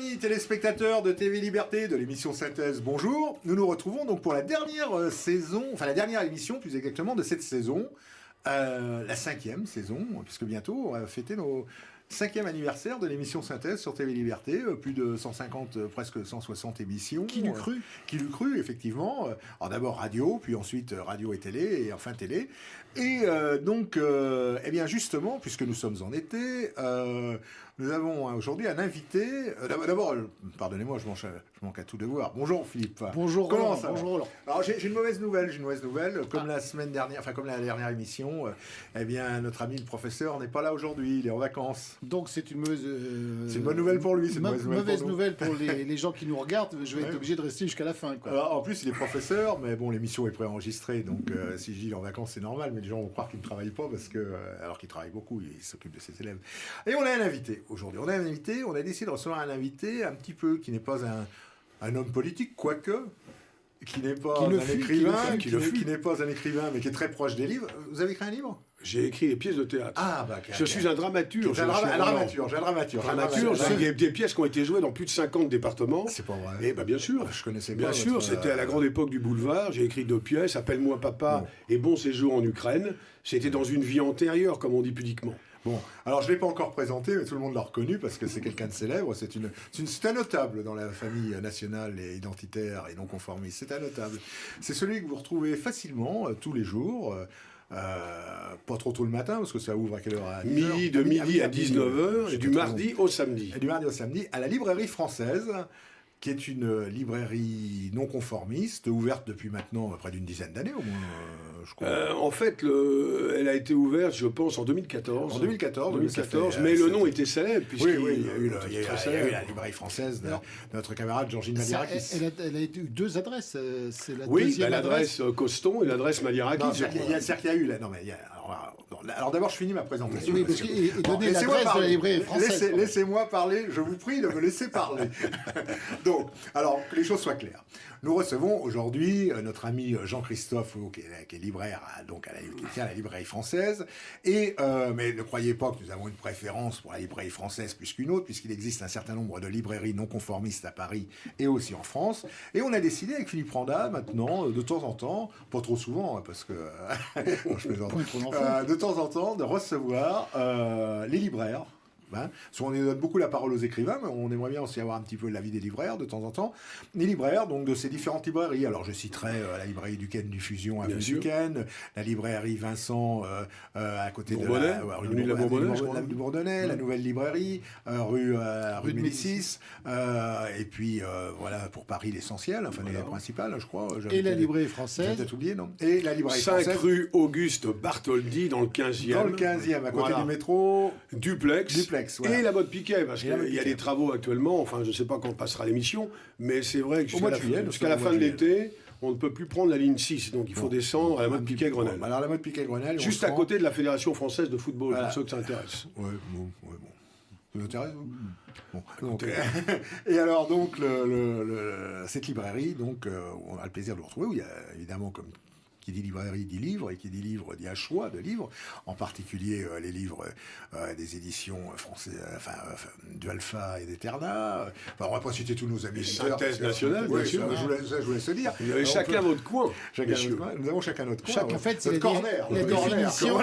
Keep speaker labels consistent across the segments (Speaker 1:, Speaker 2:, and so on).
Speaker 1: amis téléspectateurs de TV Liberté, de l'émission Synthèse, bonjour. Nous nous retrouvons donc pour la dernière saison, enfin la dernière émission plus exactement de cette saison, la 5e saison, puisque bientôt on va fêter nos 5e anniversaire de l'émission Synthèse sur TV Liberté, plus de 150, presque 160 émissions.
Speaker 2: Qui l'eût cru
Speaker 1: Qui l'eut cru, effectivement. Alors d'abord radio, puis ensuite radio et télé, et enfin télé. Et donc, eh bien justement, puisque nous sommes en été, nous avons aujourd'hui un invité. D'abord, pardonnez-moi, je manque à tout devoir. Bonjour Philippe.
Speaker 2: Bonjour
Speaker 1: Comment
Speaker 2: Roland.
Speaker 1: ça va?
Speaker 2: Bonjour Roland.
Speaker 1: Alors j'ai une mauvaise nouvelle. Comme la semaine dernière, enfin comme la dernière émission, eh bien notre ami le professeur n'est pas là aujourd'hui. Il est en vacances.
Speaker 2: Donc c'est une mauvaise...
Speaker 1: C'est une bonne nouvelle pour lui. C'est une
Speaker 2: mauvaise nouvelle pour les gens qui nous regardent. Je vais être obligé de rester jusqu'à la fin. Quoi.
Speaker 1: Alors, en plus, il est professeur, mais bon, l'émission est préenregistrée, donc si je dis il est en vacances, c'est normal, mais les gens vont croire qu'il ne travaille pas, parce que, alors qu'il travaille beaucoup, il s'occupe de ses élèves. Et on a un invité aujourd'hui. On a décidé de recevoir un invité un petit peu qui n'est pas un homme politique, quoique, qui n'est pas un écrivain, qui n'est pas un écrivain, mais qui est très proche des livres. Vous avez écrit un livre ?
Speaker 3: J'ai écrit des pièces de théâtre.
Speaker 1: Ah, bah,
Speaker 3: je suis un dramaturge.
Speaker 1: Un dramaturge.
Speaker 3: J'ai des pièces qui ont été jouées dans plus de 50 départements.
Speaker 1: C'est pas vrai.
Speaker 3: Et bah, bien sûr.
Speaker 1: Je connaissais
Speaker 3: bien sûr, c'était à la grande époque du boulevard. J'ai écrit 2 pièces, Appelle-moi papa et Bon séjour en Ukraine. C'était dans une vie antérieure, comme on dit pudiquement.
Speaker 1: Bon, alors je ne l'ai pas encore présenté, mais tout le monde l'a reconnu parce que c'est quelqu'un de célèbre. C'est un notable dans la famille nationale et identitaire et non conformiste. C'est un notable. C'est celui que vous retrouvez facilement tous les jours. Pas trop tôt le matin, parce que ça ouvre à quelle heure?
Speaker 3: De midi à 19h, et du mardi au samedi.
Speaker 1: Et du mardi au samedi, à la librairie française, qui est une librairie non conformiste, ouverte depuis maintenant près d'une dizaine d'années au moins, je crois.
Speaker 3: En fait, elle a été ouverte, je pense, en 2014.
Speaker 1: En 2014,
Speaker 3: mais le nom était célèbre, puisqu'il
Speaker 1: y a eu la librairie française de notre camarade Georgine Malirakis.
Speaker 2: Elle a eu 2 adresses. C'est la
Speaker 3: oui,
Speaker 2: deuxième
Speaker 3: l'adresse Coston et l'adresse Malirakis.
Speaker 1: C'est-à-dire qu'il y a eu... Alors d'abord, je finis ma présentation.
Speaker 2: Oui, parce que donner l'adresse de la librairie française.
Speaker 1: Laissez-moi parler, je vous prie de me laisser parler. Donc, alors, que les choses soient claires. Nous recevons aujourd'hui notre ami Jean-Christophe, qui est libraire, qui tient la librairie française. Et, mais ne croyez pas que nous avons une préférence pour la librairie française plus qu'une autre, puisqu'il existe un certain nombre de librairies non conformistes à Paris et aussi en France. Et on a décidé avec Philippe Randa, maintenant, de temps en temps, pas trop souvent, parce que je plaisante, de temps en temps, de recevoir les libraires. Parce qu'on donne beaucoup la parole aux écrivains, mais on aimerait bien aussi avoir un petit peu l'avis des libraires de temps en temps. Les libraires, donc, de ces différentes librairies. Alors, je citerai la librairie Duquesne du Fusion à Duquesne, la librairie Vincent à côté de la rue du Bourdonnais, la nouvelle librairie, rue de Médicis, et puis, voilà, pour Paris, l'essentiel, enfin, les principales, je crois.
Speaker 2: Et la librairie française.
Speaker 1: J'ai peut-être oublié, non? Et la librairie
Speaker 3: 5
Speaker 1: française.
Speaker 3: rue Auguste Bartholdi, dans le 15e.
Speaker 1: Dans le 15e, à côté du métro.
Speaker 3: Duplex.
Speaker 1: Voilà.
Speaker 3: Et la mode Piquet, parce qu'il y a des travaux actuellement, enfin je ne sais pas quand passera l'émission, mais c'est vrai que jusqu'à la fin de l'été, on ne peut plus prendre la ligne 6, donc il faut descendre à la mode Piquet-Grenelle.
Speaker 1: Alors la mode Piquet-Grenelle...
Speaker 3: Juste à côté de la Fédération française de football, pour ceux que ça intéresse.
Speaker 1: Ouais, bon. Ça vous intéresse, bon. Donc, et alors donc, cette librairie, donc, on a le plaisir de le retrouver, où il y a évidemment, comme... Qui dit librairie dit livre, et qui dit livre dit un choix de livres, en particulier les livres des éditions françaises, du Alpha et d'Eterna. Enfin, on va pas citer tous nos amis.
Speaker 3: Synthèse nationale, bien sûr.
Speaker 1: Je vous laisse le dire.
Speaker 3: Vous avez chacun votre coin.
Speaker 1: Nous avons chacun notre coin.
Speaker 2: En fait, c'est
Speaker 1: notre corner.
Speaker 2: La définition.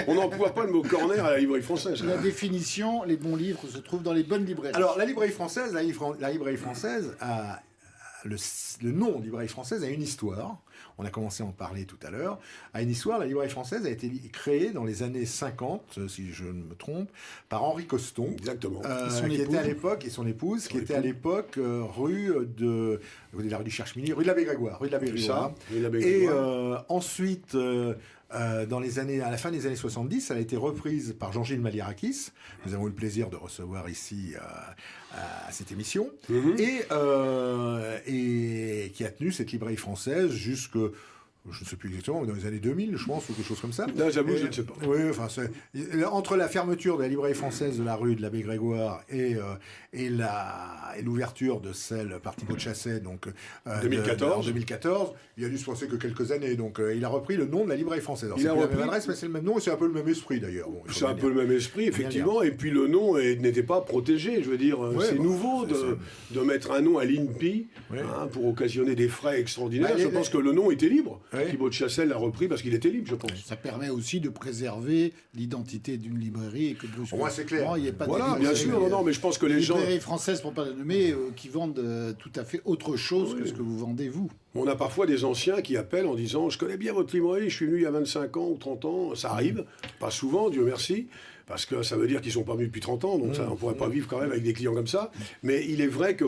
Speaker 3: On n'emploie pas le mot corner à la librairie française.
Speaker 2: La définition, les bons livres se trouvent dans les bonnes librairies.
Speaker 1: Alors, la librairie française, a... Le nom librairie française a une histoire. On a commencé à en parler tout à l'heure. A une histoire, la librairie française a été créée dans les années 50, si je ne me trompe, par Henri Coston.
Speaker 3: Exactement.
Speaker 1: Qui était à l'époque, et son épouse, qui était à l'époque rue de la rue du Cherche-Midi, rue de l'Abbé Grégoire. Et ensuite... à la fin des années 70, elle a été reprise par Georgine Malirakis. Nous avons eu le plaisir de recevoir ici à cette émission. Et qui a tenu cette librairie française jusque je ne sais plus exactement, dans les années 2000, je pense, ou quelque chose comme ça.
Speaker 3: Non, j'avoue, je ne sais pas.
Speaker 1: Oui, enfin, entre la fermeture de la librairie française de la rue de l'Abbé Grégoire et l'ouverture de celle par Thibaut de Chasset, donc
Speaker 3: 2014.
Speaker 1: En 2014, il a dû se passer que quelques années. Donc il a repris le nom de la librairie française. Alors, c'est plus la même adresse, mais c'est le même nom et c'est un peu le même esprit d'ailleurs. Bon,
Speaker 3: c'est un peu le même esprit, effectivement. Et puis le nom n'était pas protégé. Je veux dire, c'est nouveau de mettre un nom à l'INPI pour occasionner des frais extraordinaires. Je pense que le nom était libre. Thibaut de Chasset l'a repris parce qu'il était libre, je pense.
Speaker 2: Ça permet aussi de préserver l'identité d'une librairie et que
Speaker 1: moi, c'est clair.
Speaker 2: Il n'y ait pas
Speaker 3: voilà, bien sûr. Non, mais je pense que les gens.
Speaker 2: Librairies françaises, pour ne pas les nommer, qui vendent tout à fait autre chose que ce que vous vendez, vous.
Speaker 3: On a parfois des anciens qui appellent en disant « Je connais bien votre librairie, je suis venu il y a 25 ans ou 30 ans. » Ça arrive, pas souvent, Dieu merci, parce que ça veut dire qu'ils ne sont pas venus depuis 30 ans, donc ça, on ne pourrait pas vivre quand même avec des clients comme ça. Mais il est vrai que,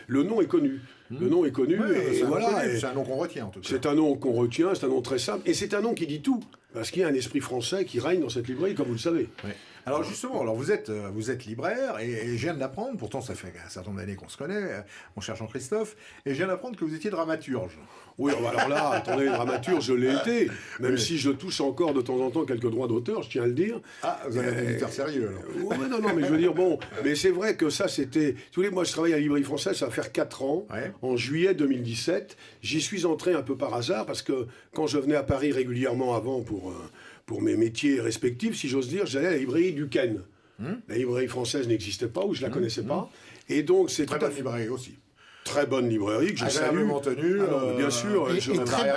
Speaker 3: le nom est connu. Le nom est connu, et voilà.
Speaker 1: C'est un nom qu'on retient, en tout cas.
Speaker 3: C'est un nom qu'on retient, c'est un nom très simple, et c'est un nom qui dit tout, parce qu'il y a un esprit français qui règne dans cette librairie, comme vous le savez.
Speaker 1: Ouais. Alors justement, vous êtes libraire, et je viens de l'apprendre, pourtant ça fait un certain nombre d'années qu'on se connaît, mon cher Jean-Christophe, et je viens d'apprendre que vous étiez dramaturge.
Speaker 3: Oui, alors là, attendez, dramaturge, je l'ai été, même si je touche encore de temps en temps quelques droits d'auteur, je tiens à le dire.
Speaker 1: Ah, vous avez un éditeur sérieux, alors.
Speaker 3: Ouais, non, mais je veux dire, mais c'est vrai que ça, c'était... Tous les mois, je travaille à la librairie française, ça va faire 4 ans, en juillet 2017. J'y suis entré un peu par hasard, parce que quand je venais à Paris régulièrement avant pour mes métiers respectifs, si j'ose dire, j'allais à la librairie Duquesne. La librairie française n'existait pas, ou je la connaissais pas. Et donc, c'est
Speaker 1: très bonne librairie aussi.
Speaker 3: Très bonne librairie que je salue.
Speaker 1: Tenue,
Speaker 3: bien sûr.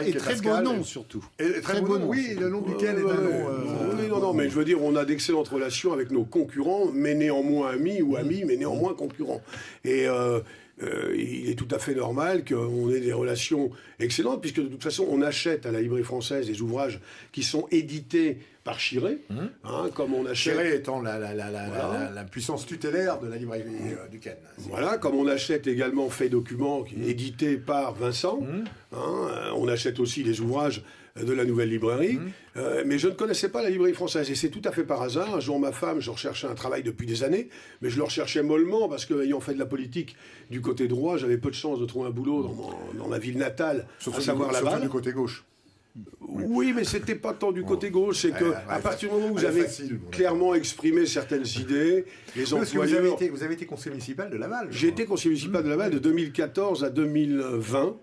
Speaker 2: Et très beau nom, surtout.
Speaker 1: Et très beau nom, oui, le nom duquel est un nom...
Speaker 3: Non, mais je veux dire, on a d'excellentes relations avec nos concurrents, mais néanmoins amis, ou amis, mais néanmoins concurrents. Et il est tout à fait normal qu'on ait des relations excellentes, puisque de toute façon, on achète à la librairie française des ouvrages qui sont édités par Chiré, comme on achète...
Speaker 1: Chiré étant la puissance tutélaire de la librairie Duquesne.
Speaker 3: Voilà, comme on achète également Fait Document, qui est édité par Vincent. On achète aussi les ouvrages de la nouvelle librairie. Mais je ne connaissais pas la librairie française. Et c'est tout à fait par hasard. Un jour, ma femme, je recherchais un travail depuis des années, mais je le recherchais mollement parce que, ayant fait de la politique du côté droit, j'avais peu de chance de trouver un boulot dans ma ville natale, à savoir Laval.
Speaker 1: Surtout du côté gauche.
Speaker 3: Oui, mais c'était pas tant du côté gauche, c'est que à partir du moment où vous avez clairement exprimé certaines idées, les employeurs...
Speaker 1: Vous avez été conseiller municipal de Laval.
Speaker 3: J'ai été conseiller municipal de Laval de 2014 à 2020,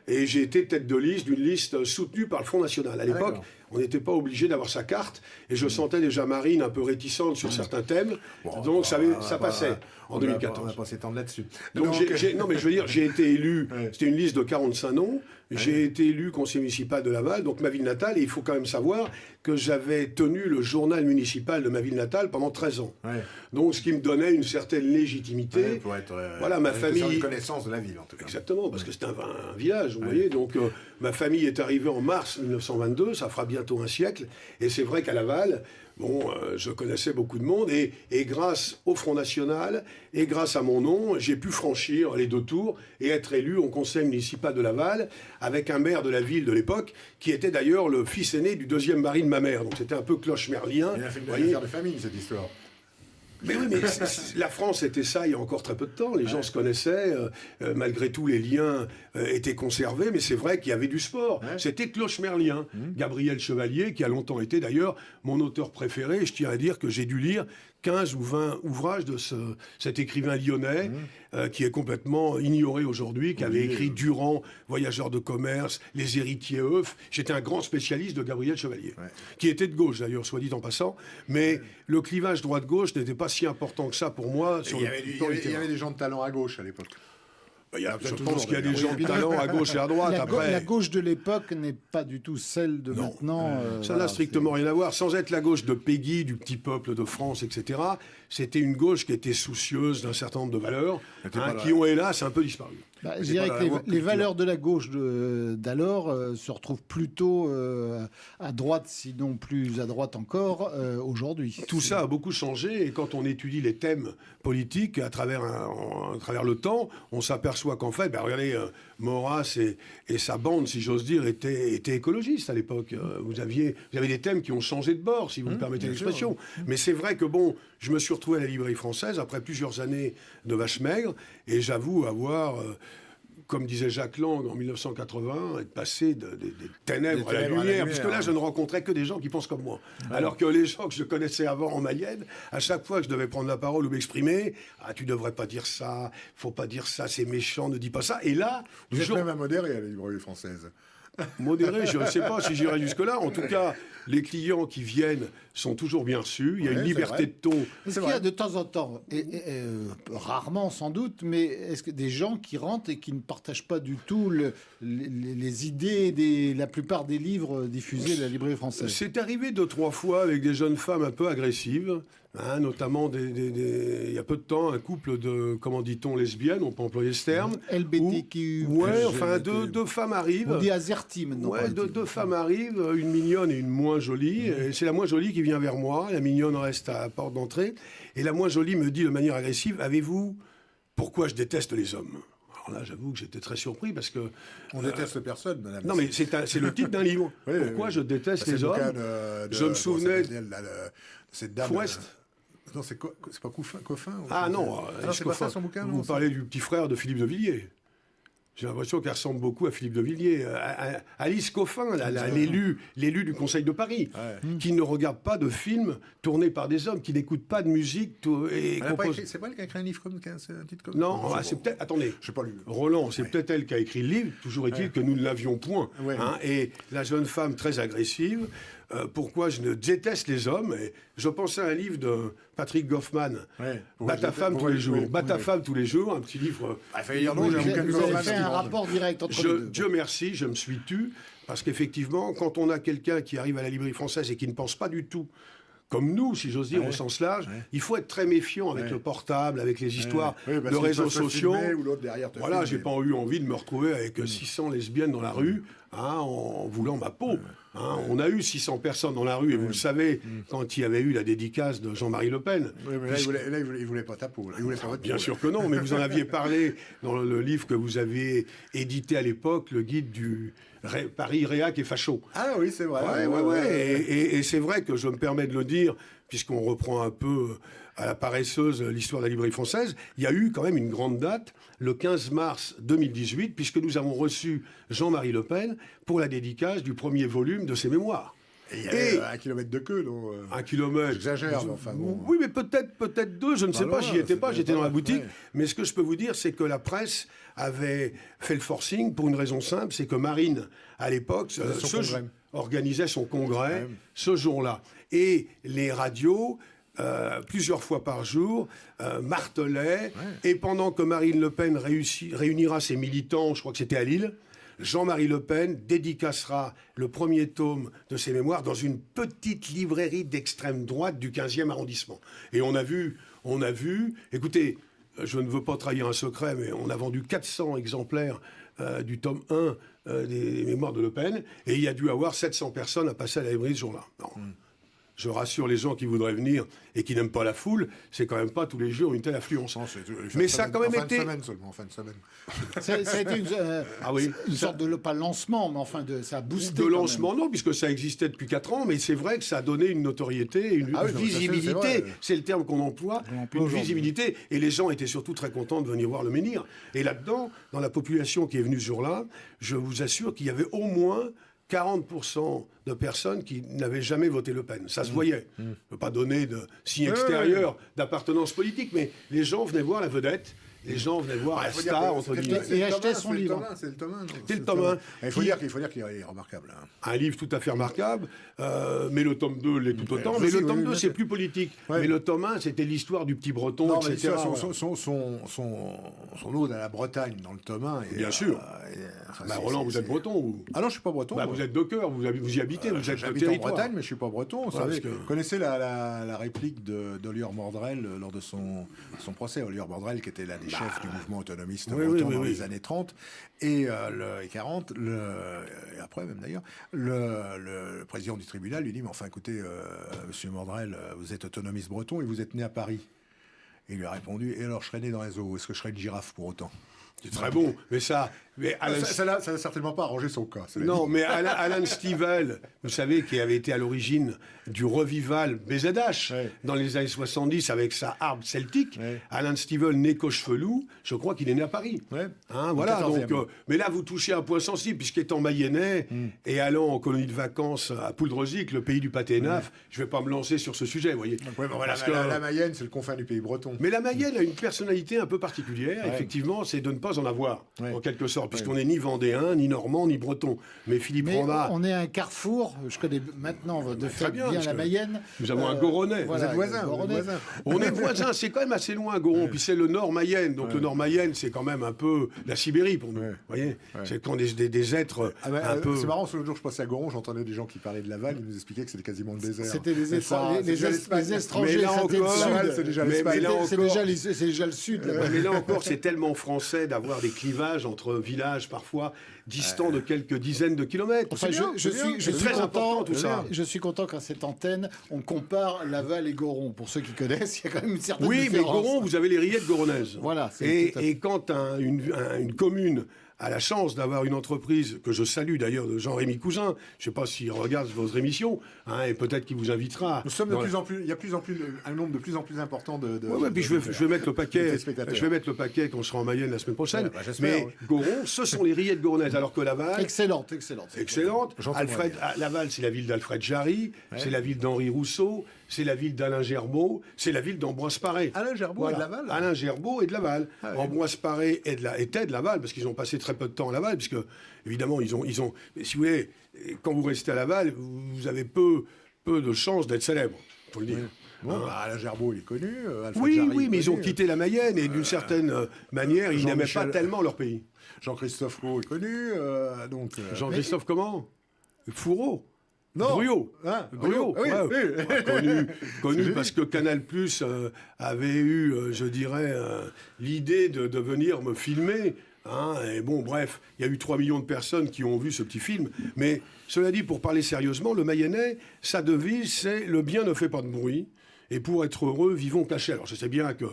Speaker 3: et j'ai été tête de liste d'une liste soutenue par le Front National. À l'époque, on n'était pas obligé d'avoir sa carte, et je sentais déjà Marine un peu réticente sur certains thèmes, donc ça passait en 2014.
Speaker 1: On va pas s'étendre là-dessus.
Speaker 3: Non, mais je veux dire, j'ai été élu, c'était une liste de 45 noms, j'ai été élu conseiller municipal de Laval, donc ma ville natale, et il faut quand même savoir que j'avais tenu le journal municipal de ma ville natale pendant 13 ans. Donc ce qui me donnait une certaine légitimité.
Speaker 1: Pour être,
Speaker 3: voilà, ma famille...
Speaker 1: une connaissance de la ville, en tout cas.
Speaker 3: Exactement, parce que c'est un village, vous voyez. Donc ma famille est arrivée en mars 1922, ça fera bientôt un siècle, et c'est vrai qu'à Laval... je connaissais beaucoup de monde et grâce au Front National et grâce à mon nom, j'ai pu franchir les 2 tours et être élu au conseil municipal de Laval avec un maire de la ville de l'époque qui était d'ailleurs le fils aîné du 2e mari de ma mère. Donc c'était un peu cloche-merlien.
Speaker 1: Il a fait une affaire de famille, cette histoire.
Speaker 3: Mais oui, mais la France était ça il y a encore très peu de temps. Les gens se connaissaient. Malgré tout, les liens étaient conservés. Mais c'est vrai qu'il y avait du sport. C'était cloche-merlien. Gabriel Chevalier, qui a longtemps été d'ailleurs mon auteur préféré. Je tiens à dire que j'ai dû lire 15 ou 20 ouvrages de cet écrivain lyonnais qui est complètement ignoré aujourd'hui, qui avait écrit Durand, Voyageurs de commerce, Les héritiers Euf. J'étais un grand spécialiste de Gabriel Chevalier, qui était de gauche d'ailleurs, soit dit en passant. Mais le clivage droite-gauche n'était pas si important que ça pour moi.
Speaker 1: Il y avait des gens de talent à gauche à l'époque.
Speaker 3: Je pense qu'il y a des gens de talent à gauche et à droite.
Speaker 2: La gauche de l'époque n'est pas du tout celle de maintenant.
Speaker 3: Ça n'a strictement rien à voir. Sans être la gauche de Péguy, du petit peuple de France, etc., c'était une gauche qui était soucieuse d'un certain nombre de valeurs, qui ont hélas un peu disparu.
Speaker 2: Je dirais que les valeurs de la gauche d'alors se retrouvent plutôt à droite, sinon plus à droite encore, aujourd'hui.
Speaker 3: Tout ça a beaucoup changé, et quand on étudie les thèmes politiques à travers le temps, on s'aperçoit qu'en fait, regardez, Maurras et sa bande, si j'ose dire, étaient écologistes à l'époque. Vous avez des thèmes qui ont changé de bord, si vous me permettez l'expression. Mais c'est vrai que je me suis retrouvé à la librairie française après plusieurs années de vache maigre, et j'avoue avoir comme disait Jacques Lang en 1980, être passé des ténèbres à la lumière, puisque là, je ne rencontrais que des gens qui pensent comme moi. Alors que les gens que je connaissais avant en Mayenne, à chaque fois que je devais prendre la parole ou m'exprimer, tu devrais pas dire ça, faut pas dire ça, c'est méchant, ne dis pas ça. Et là,
Speaker 1: Vous êtes même à modérer à la librairie française.
Speaker 3: Modéré, je ne sais pas si j'irai jusque-là. En tout cas, les clients qui viennent sont toujours bien reçus. Il y a une liberté de ton.
Speaker 2: Est-ce qu'il y a de temps en temps, rarement sans doute, mais est-ce que des gens qui rentrent et qui ne partagent pas du tout les idées la plupart des livres diffusés de la librairie française?
Speaker 3: C'est arrivé 2-3 fois avec des jeunes femmes un peu agressives. Notamment il y a peu de temps, un couple de, comment dit-on, lesbiennes, on peut employer ce terme.
Speaker 2: LBTQ.
Speaker 3: Ouais, enfin, deux femmes arrivent.
Speaker 2: On dit azerty maintenant.
Speaker 3: Ouais, deux femmes arrivent, une mignonne et une moins jolie. Et c'est la moins jolie qui vient vers moi. La mignonne reste à la porte d'entrée. Et la moins jolie me dit de manière agressive, avez-vous pourquoi je déteste les hommes? Alors là, j'avoue que j'étais très surpris parce que...
Speaker 1: On déteste personne, madame.
Speaker 3: Non, mais c'est le titre d'un livre.
Speaker 1: Oui,
Speaker 3: pourquoi je déteste
Speaker 1: c'est
Speaker 3: les
Speaker 1: le
Speaker 3: hommes
Speaker 1: bouquin
Speaker 3: Je me souvenais...
Speaker 1: de cette dame...
Speaker 3: Forest.
Speaker 1: Non, c'est pas Coffin
Speaker 3: Ah non,
Speaker 1: c'est pas ça son bouquin.
Speaker 3: Vous parlez du petit frère de Philippe de Villiers. J'ai l'impression qu'elle ressemble beaucoup à Philippe de Villiers. Alice Coffin, l'élu du Conseil de Paris, qui ne regarde pas de films tournés par des hommes, qui n'écoute pas de musique.
Speaker 1: C'est pas elle qui a écrit un livre comme un titre comme
Speaker 3: non, c'est peut-être... Attendez,
Speaker 1: je sais pas lu.
Speaker 3: Roland, c'est peut-être elle qui a écrit le livre. Toujours est-il que nous ne l'avions point.
Speaker 1: Ouais.
Speaker 3: Et la jeune femme très agressive... pourquoi je ne déteste les hommes. Et je pensais à un livre de Patrick Goffman, Bat ta femme tous les jours. Bat ta femme tous les jours, un petit livre.
Speaker 1: Il fallait dire non,
Speaker 2: Vous avez fait un rapport direct entre les deux.
Speaker 3: Dieu merci, je me suis tu, parce qu'effectivement, quand on a quelqu'un qui arrive à la librairie française et qui ne pense pas du tout comme nous, si j'ose dire, au sens large, il faut être très méfiant avec le portable, avec les histoires de réseaux sociaux. Voilà, j'ai pas eu envie de me retrouver avec 600 lesbiennes dans la rue en voulant ma peau. On a eu 600 personnes dans la rue, et vous le savez, quand il y avait eu la dédicace de Jean-Marie Le Pen.
Speaker 1: Oui, mais là, il voulait pas ta peau. Là. Il voulait pas votre peau.
Speaker 3: Bien sûr que non, mais vous en aviez parlé dans le livre que vous avez édité à l'époque, le guide du Paris, Réac et Facho.
Speaker 1: Ah oui, c'est vrai.
Speaker 3: Et c'est vrai que je me permets de le dire, puisqu'on reprend un peu à la paresseuse l'histoire de la librairie française, il y a eu quand même une grande date, le 15 mars 2018, puisque nous avons reçu Jean-Marie Le Pen pour la dédicace du premier volume de ses mémoires.
Speaker 1: Et il y avait 1 kilomètre de queue, donc...
Speaker 3: 1 kilomètre.
Speaker 1: J'exagère, mais enfin bon...
Speaker 3: Oui, mais peut-être 2, je ne sais pas, j'y étais pas, j'étais dans la boutique.
Speaker 1: Ouais.
Speaker 3: Mais ce que je peux vous dire, c'est que la presse avait fait le forcing pour une raison simple, c'est que Marine, à l'époque, organisait son congrès ce jour-là. Et les radios... plusieurs fois par jour, martelait, et pendant que Marine Le Pen réunira ses militants, je crois que c'était à Lille, Jean-Marie Le Pen dédicacera le premier tome de ses mémoires dans une petite librairie d'extrême droite du 15e arrondissement. Et on a vu, écoutez, je ne veux pas trahir un secret, mais on a vendu 400 exemplaires du tome 1 des mémoires de Le Pen, et il y a dû avoir 700 personnes à passer à la librairie ce jour-là. Je rassure les gens qui voudraient venir et qui n'aiment pas la foule, c'est quand même pas tous les jours une telle affluence. Non, mais ça a quand même été...
Speaker 1: En fin de semaine.
Speaker 2: Ça a été une sorte de, pas lancement, mais enfin, ça a boosté.
Speaker 3: De lancement, non, puisque ça existait depuis 4 ans, mais c'est vrai que ça a donné une notoriété, une visibilité. C'est le terme qu'on emploie, une visibilité. Et les gens étaient surtout très contents de venir voir le menhir. Et là-dedans, dans la population qui est venue ce jour-là, je vous assure qu'il y avait au moins 40% de personnes qui n'avaient jamais voté Le Pen. Ça se voyait. Je ne peux pas donner de signe extérieur d'appartenance politique, mais les gens venaient voir la vedette. Les gens venaient voir la star, entre guillemets.
Speaker 2: Et achetaient son livre.
Speaker 1: C'est le tome 1.
Speaker 3: C'est le tome 1.
Speaker 1: Il faut dire qu'il est remarquable.
Speaker 3: Un livre tout à fait remarquable, mais le tome 2 l'est tout autant. Mais le tome 2, c'est plus politique. Mais le tome 1, c'était l'histoire du petit Breton, etc.
Speaker 1: Son ode à la Bretagne dans le tome 1.
Speaker 3: Bien sûr. Roland, vous êtes breton ou...
Speaker 1: Ah non, je suis pas breton.
Speaker 3: Vous êtes de cœur, vous y habitez, vous êtes de territoire.
Speaker 1: En Bretagne, mais je suis pas breton. Vous connaissez la réplique d'Oliver Mordrel lors de son procès. Oliver Mordrel, qui était l'un des chefs du mouvement autonomiste breton dans les années 30 et 40, et après même d'ailleurs, le président du tribunal lui dit, mais enfin écoutez, monsieur Mordrel, vous êtes autonomiste breton et vous êtes né à Paris. Et il lui a répondu, et alors je serais né dans les eaux, est-ce que je serais une girafe pour autant?
Speaker 3: C'est très bon, mais ça... Mais Alan-
Speaker 1: Ça n'a certainement pas arrangé son cas. cela
Speaker 3: Non,
Speaker 1: dit.
Speaker 3: mais Alan Stivell, vous savez, qui avait été à l'origine du revival BZH
Speaker 1: Ouais.
Speaker 3: dans les années 70 avec sa harpe celtique.
Speaker 1: Ouais.
Speaker 3: Alan Stivell, né Cochevelou, je crois qu'il est né à Paris.
Speaker 1: Ouais.
Speaker 3: Hein,
Speaker 1: Au
Speaker 3: voilà,
Speaker 1: 14e.
Speaker 3: donc, mais là, vous touchez un point sensible, puisqu'étant mayennais et allant en colonie de vacances à Pouldreuzic, le pays du pâté naf, je ne vais pas me lancer sur ce sujet, vous voyez.
Speaker 1: Ouais, bon, voilà,
Speaker 3: Parce que-
Speaker 1: la Mayenne, c'est le confin du pays breton.
Speaker 3: Mais la Mayenne a une personnalité un peu particulière,
Speaker 1: Ouais.
Speaker 3: effectivement, c'est de ne pas en avoir,
Speaker 1: Ouais.
Speaker 3: en quelque sorte, puisqu'on n'est ni vendéen, ni normand, ni breton. Mais Philippe
Speaker 2: Mais
Speaker 3: Randa,
Speaker 2: on est un carrefour. Je connais maintenant de
Speaker 3: très
Speaker 2: fait
Speaker 3: bien,
Speaker 2: bien
Speaker 3: parce
Speaker 2: la
Speaker 3: que
Speaker 2: Mayenne.
Speaker 3: nous avons un Goronnais.
Speaker 1: Vous êtes voisins, vous êtes
Speaker 2: Goronnais.
Speaker 1: voisins.
Speaker 3: on est voisins, c'est quand même assez loin, Goron, puis c'est le Nord Mayenne, donc le Nord Mayenne, c'est quand même un peu la Sibérie pour nous,
Speaker 1: Ouais.
Speaker 3: vous voyez.
Speaker 1: Ouais.
Speaker 3: C'est quand des êtres
Speaker 1: Ah bah,
Speaker 3: un peu...
Speaker 1: C'est marrant, l'autre jour je passais à Goron, j'entendais des gens qui parlaient de Laval, ils nous expliquaient que c'était quasiment le désert.
Speaker 2: C'était les,
Speaker 1: Et ça, c'est déjà l'Espagne.
Speaker 2: les étrangers.
Speaker 3: Mais là
Speaker 2: ça, c'était
Speaker 3: encore,
Speaker 2: le
Speaker 1: Laval,
Speaker 2: sud.
Speaker 1: c'est déjà
Speaker 3: Mais
Speaker 1: l'Espagne.
Speaker 3: là
Speaker 2: C'est
Speaker 3: encore-
Speaker 2: c'est déjà le sud. là-bas.
Speaker 3: Ouais, mais là encore, c'est tellement français d'avoir des clivages entre villages parfois distants de quelques dizaines de kilomètres.
Speaker 2: Enfin,
Speaker 3: C'est bien,
Speaker 2: je
Speaker 3: c'est bien.
Speaker 2: suis
Speaker 3: C'est très
Speaker 2: content,
Speaker 3: important tout ça.
Speaker 2: Je suis content qu'à cette antenne, on compare Laval et Goron. Pour ceux qui connaissent, il y a quand même une certaine
Speaker 3: Oui, mais
Speaker 2: différence.
Speaker 3: Goron, vous avez les rillettes goronaises.
Speaker 2: Voilà, c'est
Speaker 3: Et,
Speaker 2: tout à fait.
Speaker 3: et quand une commune a la chance d'avoir une entreprise, que je salue d'ailleurs, de Jean-Rémy Cousin, je ne sais pas s'il regarde votre émission, hein, et peut-être qu'il vous invitera.
Speaker 1: Nous sommes de
Speaker 3: Dans la-
Speaker 1: plus en plus, il y a un nombre de plus en plus important de.
Speaker 3: Ouais, puis je vais mettre le paquet.
Speaker 1: téléspectateurs.
Speaker 3: Je vais mettre le paquet quand on sera en Mayenne la semaine prochaine.
Speaker 1: Ouais, bah, j'espère,
Speaker 3: Mais
Speaker 1: oui.
Speaker 3: Goron, ce sont les rillettes goronaises, alors que Laval,
Speaker 2: Excellente.
Speaker 3: excellente.
Speaker 1: J'entends
Speaker 3: Alfred,
Speaker 1: bien.
Speaker 3: Laval, c'est la ville d'Alfred Jarry, c'est la ville d'Henri Rousseau, c'est la ville d'Alain Gerbaud, c'est la ville d'Ambroise Paré.
Speaker 1: Alain Gerbaud et de Laval.
Speaker 3: Alain Gerbaud et de Laval.
Speaker 1: Ah ouais.
Speaker 3: Ambroise Paré était de Laval, parce qu'ils ont passé très peu de temps à Laval, puisque, évidemment, ils ont mais si vous voulez, quand vous restez à Laval, vous avez peu de chances d'être célèbre, faut le dire.
Speaker 1: Bon, bah, Alain Gerbaud, il est connu. Alfred
Speaker 3: Oui,
Speaker 1: Jarry,
Speaker 3: oui,
Speaker 1: il est
Speaker 3: mais ils ont
Speaker 1: connu.
Speaker 3: quitté la Mayenne et d'une certaine manière, ils n'aimaient pas
Speaker 1: Jean-Michel-
Speaker 3: tellement leur pays.
Speaker 1: Jean-Christophe Roux est connu. Donc,
Speaker 3: Jean-Christophe comment Fourreau.
Speaker 1: non.
Speaker 3: Gruyot.
Speaker 1: Hein,
Speaker 3: Gruyot,
Speaker 1: oui,
Speaker 3: ouais.
Speaker 1: oui.
Speaker 3: Ouais, connu
Speaker 1: C'est
Speaker 3: parce que Canal Plus avait eu, je dirais, l'idée de venir me filmer. Hein, et bon, bref, il y a eu 3 millions de personnes qui ont vu ce petit film. Mais cela dit, pour parler sérieusement, le Mayennais, sa devise, c'est « le bien ne fait pas de bruit ». Et pour être heureux, vivons cachés. Alors je sais bien que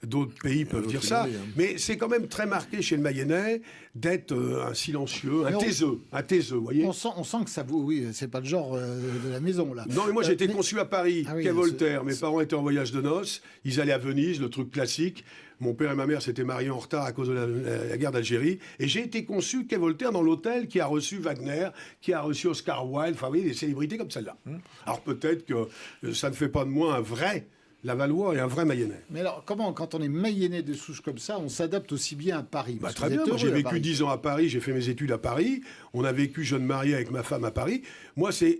Speaker 3: d'autres pays peuvent dire ça,
Speaker 1: filmer, hein.
Speaker 3: mais c'est quand même très marqué chez le Mayennais d'être un silencieux,
Speaker 2: Mais
Speaker 3: un taiseux, vous voyez.
Speaker 2: On sent que ça vous. Oui, c'est pas le genre de la maison, là.
Speaker 3: Non, mais moi j'ai été
Speaker 2: mais-
Speaker 3: conçu à Paris,
Speaker 2: Ah oui,
Speaker 3: quai
Speaker 2: c'est-
Speaker 3: Voltaire. Mes parents étaient en voyage de noces, ils allaient à Venise, le truc classique. Mon père et ma mère s'étaient mariés en retard à cause de la guerre d'Algérie. Et j'ai été conçu quai Voltaire dans l'hôtel qui a reçu Wagner, qui a reçu Oscar Wilde, enfin, vous voyez, des célébrités comme celle-là. Alors peut-être que ça ne fait pas de moi un vrai Lavallois et un vrai Mayennais.
Speaker 2: Mais alors, comment, quand on est mayennais de souche comme ça, on s'adapte aussi bien à Paris?
Speaker 3: Bah,
Speaker 2: Parce que
Speaker 3: très
Speaker 2: vous
Speaker 3: bien,
Speaker 2: êtes
Speaker 3: moi j'ai
Speaker 2: heureux à
Speaker 3: vécu
Speaker 2: Paris.
Speaker 3: 10 ans à Paris, j'ai fait mes études à Paris. On a vécu jeune marié avec ma femme à Paris. Moi c'est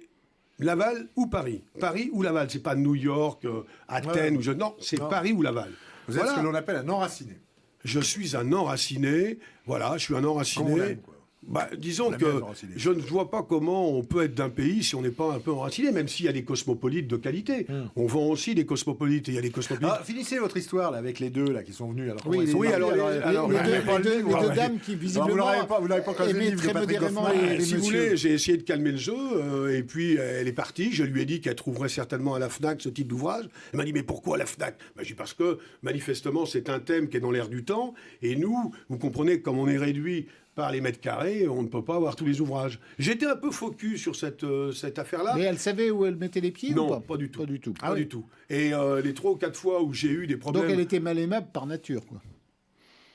Speaker 3: Laval ou Paris. Paris ou Laval. C'est pas New York, Athènes ou non, c'est
Speaker 1: Non.
Speaker 3: Paris ou Laval.
Speaker 1: Vous êtes
Speaker 3: Voilà.
Speaker 1: ce que l'on appelle un enraciné.
Speaker 3: Je suis un enraciné. Voilà, je suis un
Speaker 1: Comme on
Speaker 3: enraciné.
Speaker 1: l'aime, quoi.
Speaker 3: Bah, disons
Speaker 1: On aime bien
Speaker 3: que
Speaker 1: les enracinés.
Speaker 3: je ne vois pas comment on peut être d'un pays si on n'est pas un peu enraciné, même s'il y a des cosmopolites de qualité. On vend aussi des cosmopolites et il y a des cosmopolites.
Speaker 1: Ah, finissez votre histoire là, avec les deux là, qui sont venus. Alors,
Speaker 2: Oui,
Speaker 1: comment ils sont
Speaker 3: oui,
Speaker 1: venus
Speaker 3: alors,
Speaker 2: les
Speaker 3: ouais,
Speaker 2: deux-
Speaker 3: ouais,
Speaker 2: les deux- les deux
Speaker 3: ouais.
Speaker 2: dames qui, visiblement,
Speaker 1: vous n'avez pas causé le
Speaker 2: aimaient
Speaker 1: livre de
Speaker 2: très
Speaker 1: Patrick
Speaker 2: modérément
Speaker 1: Hoffman.
Speaker 2: les
Speaker 3: Si vous
Speaker 2: messieurs.
Speaker 3: voulez, j'ai essayé de calmer le jeu, et puis elle est partie. Je lui ai dit qu'elle trouverait certainement à la FNAC ce type d'ouvrage. Elle m'a dit, mais pourquoi la FNAC? J'ai dit, parce que manifestement, c'est un thème qui est dans l'air du temps, et nous, vous comprenez que comme on est réduit par les mètres carrés, on ne peut pas avoir tous les ouvrages. J'étais un peu focus sur cette affaire-là.
Speaker 2: Mais elle savait où elle mettait les pieds
Speaker 3: Non,
Speaker 2: ou pas?
Speaker 3: pas du tout.
Speaker 2: Pas du tout.
Speaker 3: Pas du tout. Et les 3 ou 4 fois où j'ai eu des problèmes...
Speaker 2: Donc elle était mal aimable par nature, quoi.